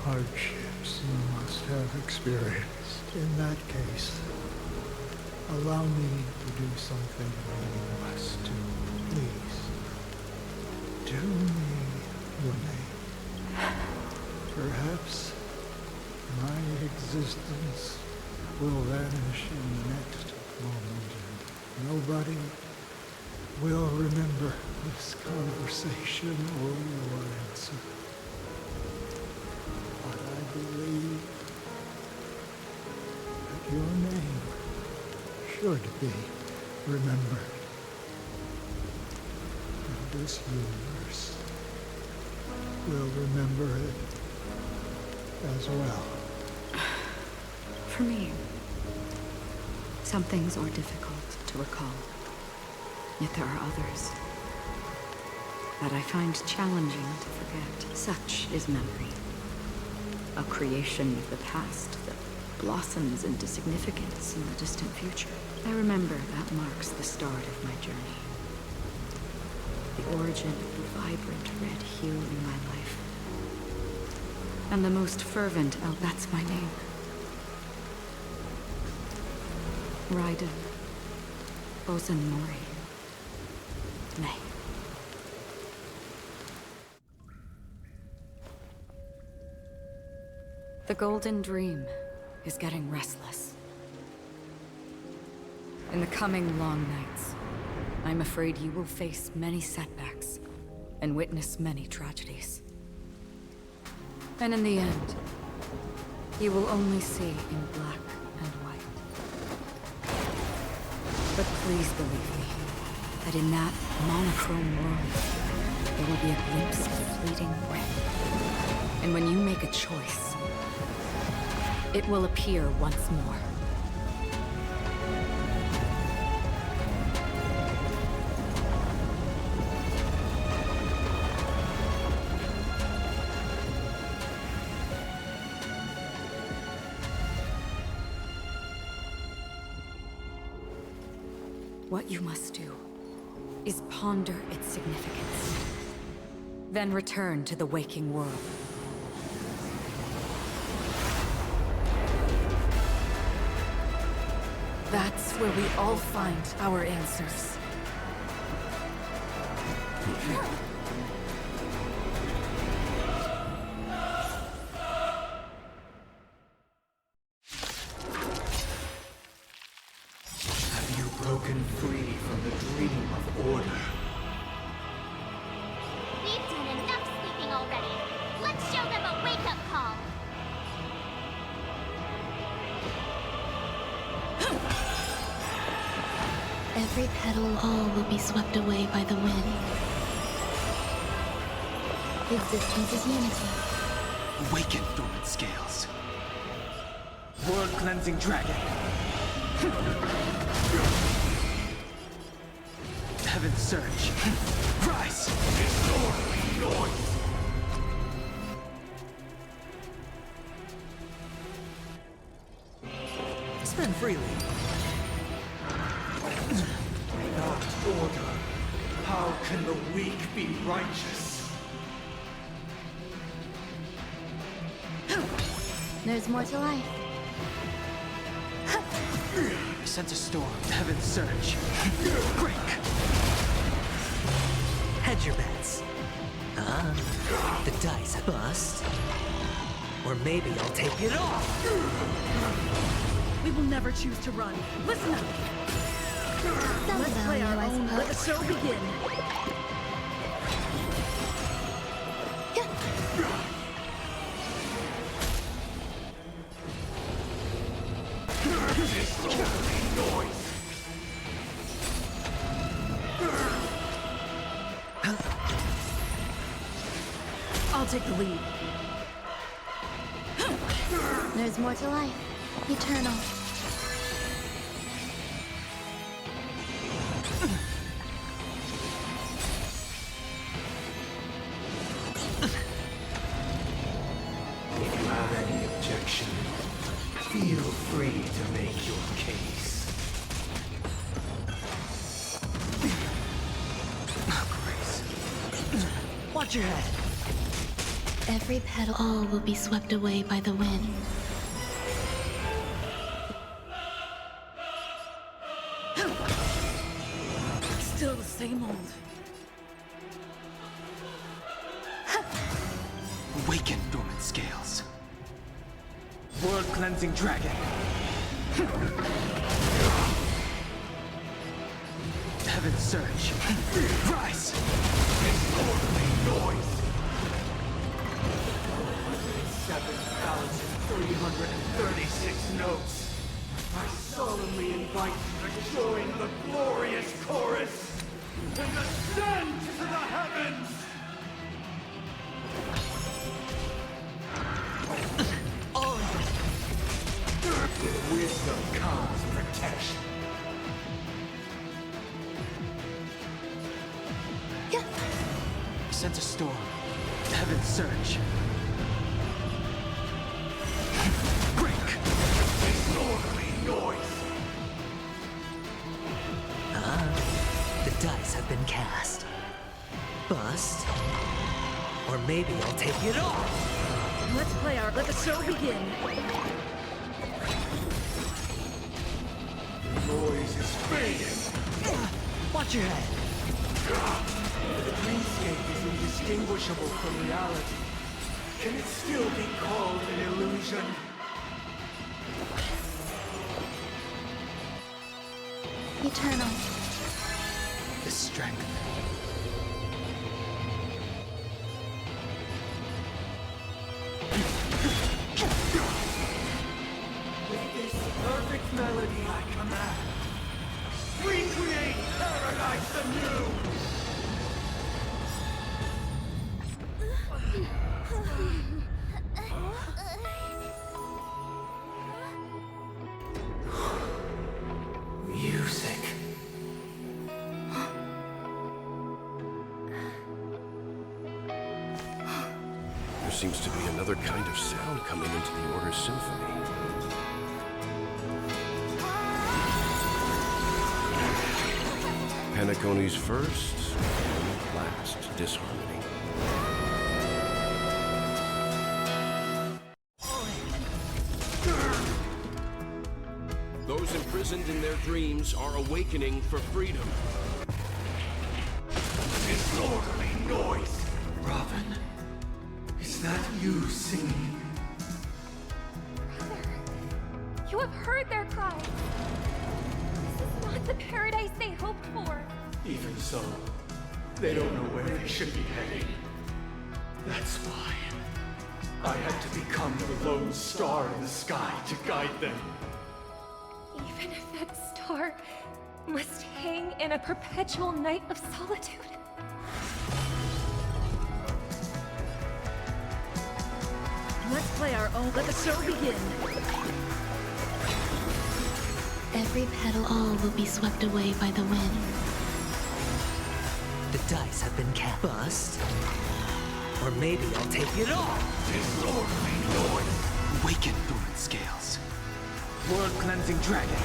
hardships you must have experienced. In that case, allow me to do something meaningless too. Please, tell me your name. Perhaps my existence resistance will vanish in the next moment, and nobody will remember this conversation or your answer. But I believe that your name should be remembered. And this universe will remember it as well. For me, some things are difficult to recall. Yet there are others that I find challenging to forget. Such is memory, a creation of the past that blossoms into significance in the distant future. I remember that marks the start of my journey. The origin of the vibrant red hue in my life. And the most fervent, that's my name. Raiden Ozanmori. May. The Golden Dream is getting restless. In the coming long nights, I'm afraid you will face many setbacks and witness many tragedies. And in the end, you will only see in black and white. But please believe me, that in that monochrome world, there will be a glimpse of fleeting red. And when you make a choice, it will appear once more. What you must do is ponder its significance. Then return to the waking world. That's where we all find our answers. Have you broken free from the dream of order? We've done enough sleeping already. Let's show them a wake-up call. Every petal, all will be swept away by the wind. Existence is unity. Awaken, dormant scales. World-cleansing dragon. Heaven's surge. Rise! Disorderly noise! Spend freely. Without order, how can the weak be righteous? There's more to life. I sense a storm. Heaven's surge. Break! Hedge your bets. The dice bust. Or maybe I'll take it all. We will never choose to run. Listen up. Let's play our own. Let the show begin. Disorderly noise! I'll take the lead. There's more to life. Eternal. If you have any objection, feel free to make your case. Grace. Watch your head. Every petal, all will be swept away by the wind. Still the same old. Awaken, dormant scales. World-cleansing dragon. Heaven's surge. Rise! Disorderly noise! 7,336 notes. I solemnly invite you to join the glorious chorus and ascend to the heavens! With wisdom comes protection. Sense a storm. Heaven's surge. Break! Disorderly noise! The dice have been cast. Bust. Or maybe I'll take it all. Let's play let the show begin. Noise is fading! Watch your head. The dreamscape is indistinguishable from reality. Can it still be called an illusion? Eternal. The strength. With this perfect melody I command, recreate paradise anew! Music. There seems to be another kind of sound coming into the Order's symphony. Penacony's first and last disharmony. Those imprisoned in their dreams are awakening for freedom. Disorderly noise! Robin, is that you singing? You have heard their cries. This is not the paradise they hoped for. Even so, they don't know where they should be heading. That's why I had to become the lone star in the sky to guide them. Even if that star must hang in a perpetual night of solitude. Let's play our own. Let the show begin. Every petal, all will be swept away by the wind. The dice have been cast. Bust. Or maybe I'll take it all. Disorderly noise! Awaken, thorn scales. World-cleansing dragon.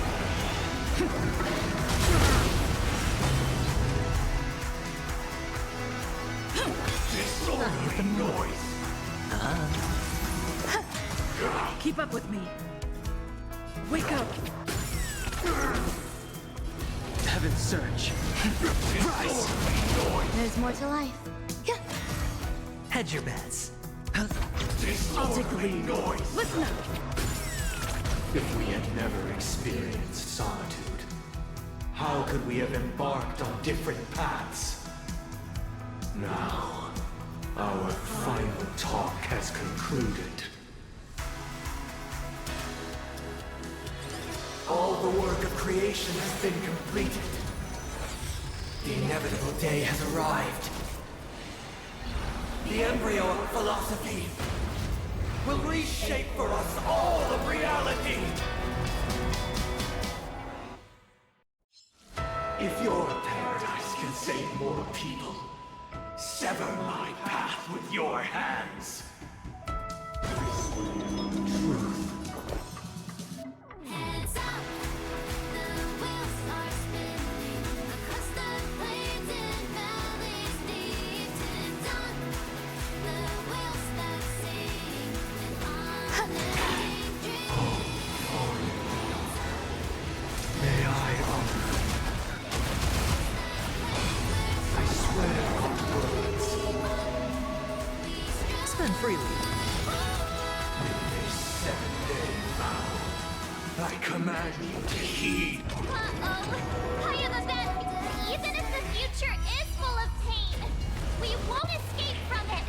Disorderly noise! Keep up with me. Wake up. Heaven's surge. Rise! There's more to life. Hedge your bets. I'll take the lead. Noise! Listen up. If we had never experienced solitude, how could we have embarked on different paths? Now, our final talk has concluded. All the work of creation has been completed. The inevitable day has arrived. The embryo of philosophy will reshape for us all of reality. If your paradise can save more people, sever my path with your hands. Truth. Spend freely. May 7 days I command you to heed. Uh-oh. I have a bet. Even if the future is full of pain, we won't escape from it.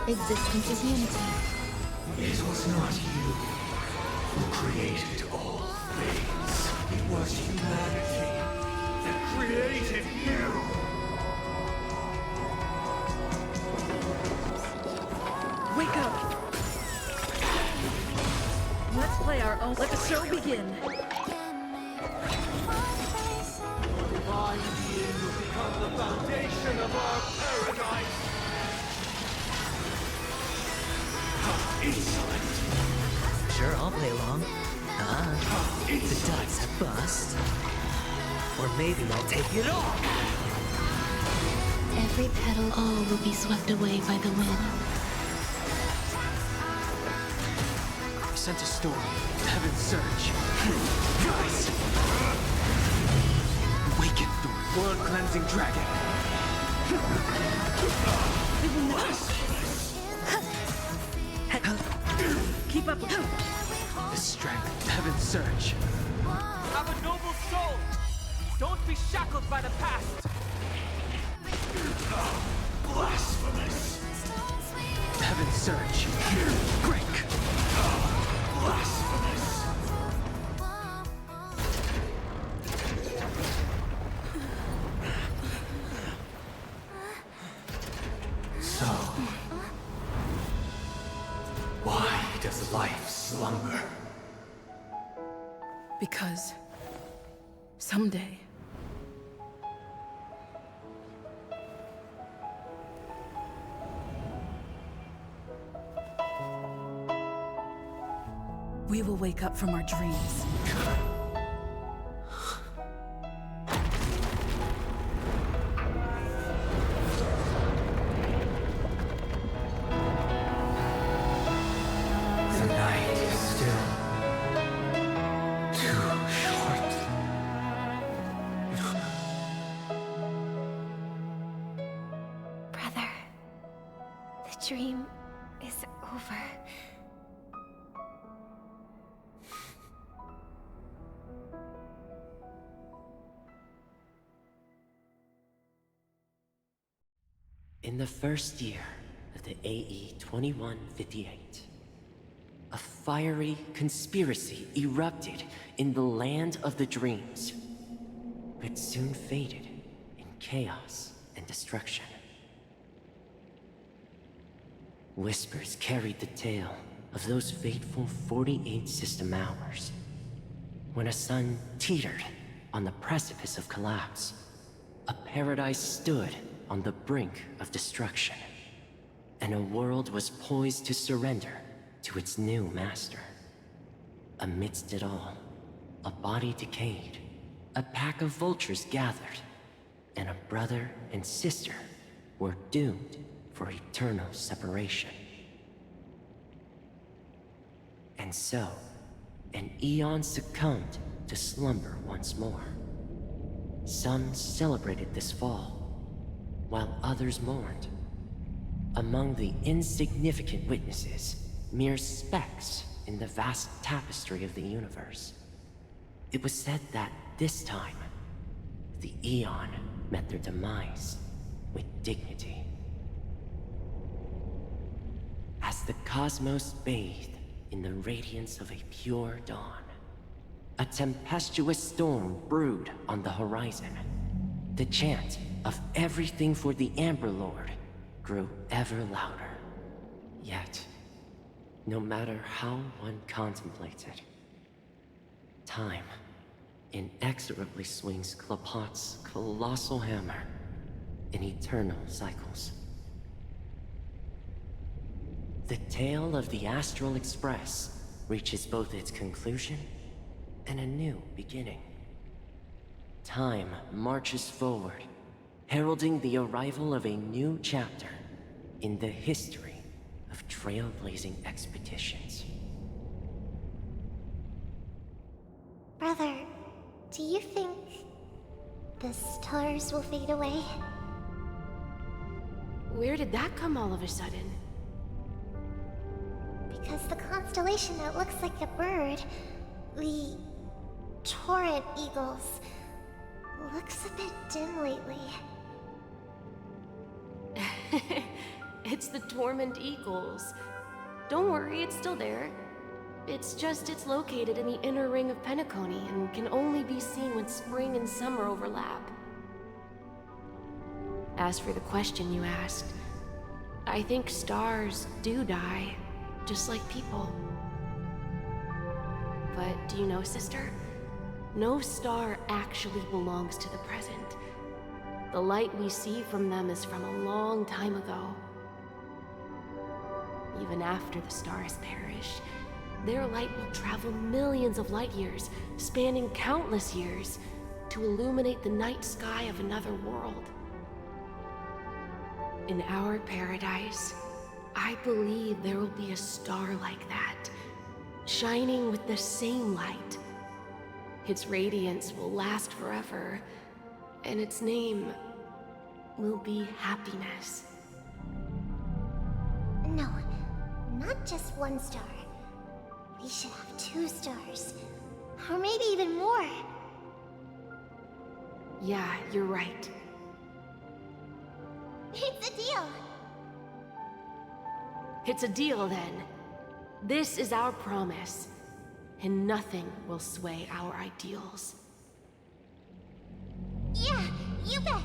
Existence is unity. It was not you who created all things. It was humanity that created you. Wake up! Let's play our own. Let the show begin. Divine being will become the foundation of our paradise. How insolent! Sure, I'll play along. The dice have bust. Or maybe I'll take it all! Every petal, all will be swept away by the wind. I sent a storm. Heaven's surge. Guys! Awaken the blood-cleansing dragon! Keep up. The strength, heaven's surge. Have a noble soul. Don't be shackled by the past. Blasphemous! Heaven's surge. Break! Blasphemous! So, why does life slumber? Because someday we will wake up from our dreams. The night is still too short. Brother, the dream is over. In the first year of the AE 2158, a fiery conspiracy erupted in the land of the dreams, but soon faded in chaos and destruction. Whispers carried the tale of those fateful 48 system hours, when a sun teetered on the precipice of collapse. A paradise stood on the brink of destruction, and a world was poised to surrender to its new master. Amidst it all, a body decayed, a pack of vultures gathered, and a brother and sister were doomed for eternal separation. And so, an eon succumbed to slumber once more. Some celebrated this fall, while others mourned. Among the insignificant witnesses, mere specks in the vast tapestry of the universe, it was said that this time, the Eon met their demise with dignity. As the cosmos bathed in the radiance of a pure dawn, a tempestuous storm brewed on the horizon. The chant of everything for the Amber Lord grew ever louder. Yet, no matter how one contemplated, time inexorably swings Klapot's colossal hammer in eternal cycles. The tale of the Astral Express reaches both its conclusion and a new beginning. Time marches forward, heralding the arrival of a new chapter in the history of trailblazing expeditions. Brother, do you think the stars will fade away? Where did that come all of a sudden? Because the constellation that looks like a bird, the Torrent Eagles, looks a bit dim lately. It's the Torment Eagles. Don't worry, it's still there. It's just it's located in the inner ring of Penacony and can only be seen when spring and summer overlap. As for the question you asked, I think stars do die, just like people. But do you know, sister? No star actually belongs to the present. The light we see from them is from a long time ago. Even after the stars perish, their light will travel millions of light years, spanning countless years, to illuminate the night sky of another world. In our paradise, I believe there will be a star like that, shining with the same light. Its radiance will last forever, and its name will be happiness. No, not just one star. We should have 2 stars. Or maybe even more. Yeah, you're right. It's a deal. It's a deal, then. This is our promise, and nothing will sway our ideals. Yeah, you bet.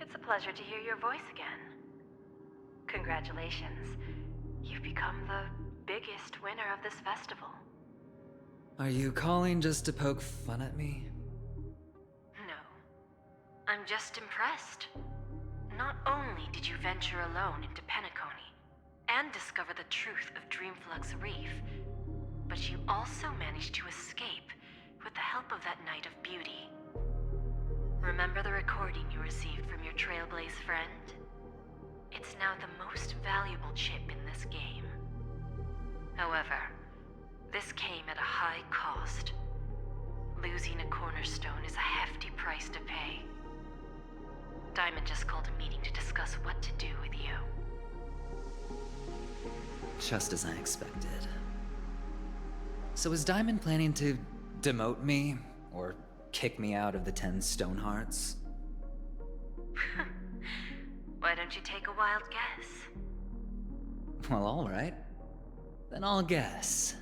It's a pleasure to hear your voice again. Congratulations. You've become the biggest winner of this festival. Are you calling just to poke fun at me? No. I'm just impressed. Not only did you venture alone into Penacony and discover the truth of Dreamflux Reef, but you also managed to escape with the help of that Knight of Beauty. Remember the recording you received from your Trailblaze friend? It's now the most valuable chip in this game. However, this came at a high cost. Losing a cornerstone is a hefty price to pay. Diamond just called a meeting to discuss what to do with you. Just as I expected. So is Diamond planning to demote me, or kick me out of the 10 Stonehearts? What Why don't you take a wild guess? Well, alright. Then I'll guess.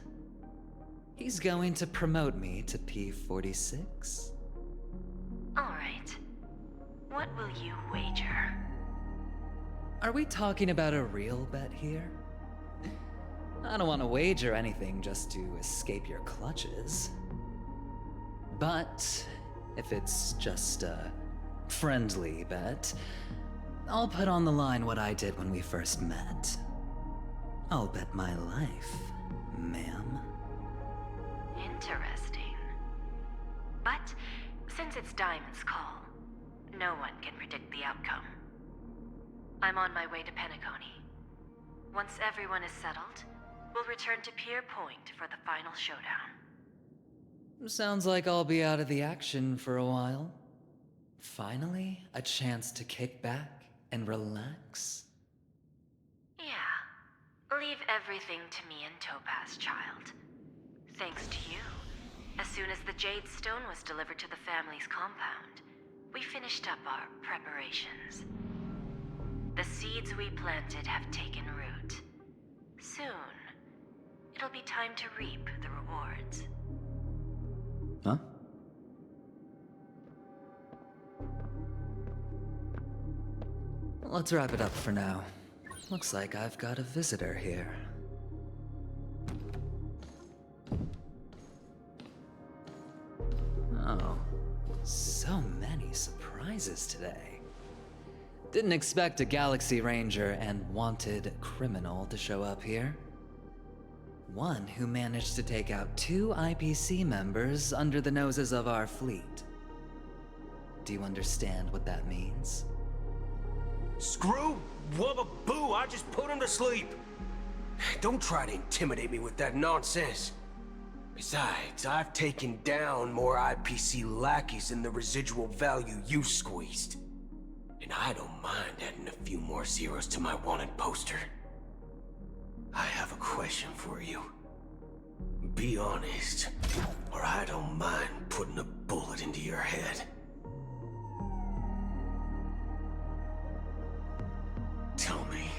He's going to promote me to P46? Alright. What will you wager? Are we talking about a real bet here? I don't want to wager anything just to escape your clutches. But if it's just a friendly bet, I'll put on the line what I did when we first met. I'll bet my life, ma'am. Interesting. But since it's Diamond's call, no one can predict the outcome. I'm on my way to Penacony. Once everyone is settled, we'll return to Pier Point for the final showdown. Sounds like I'll be out of the action for a while. Finally, a chance to kick back and relax. Yeah. Leave everything to me and Topaz, child. Thanks to you, as soon as the Jade Stone was delivered to the family's compound, we finished up our preparations. The seeds we planted have taken root. Soon, it'll be time to reap the rewards. Huh? Let's wrap it up for now. Looks like I've got a visitor here. Oh, so many surprises today. Didn't expect a Galaxy Ranger and wanted criminal to show up here. One who managed to take out 2 IPC members under the noses of our fleet. Do you understand what that means? Screw wubba boo, I just put him to sleep. Don't try to intimidate me with that nonsense. Besides, I've taken down more IPC lackeys than the residual value you squeezed. And I don't mind adding a few more zeros to my wanted poster. I have a question for you. Be honest, or I don't mind putting a bullet into your head. Tell me,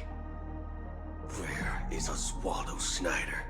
where is Oswaldo Snyder?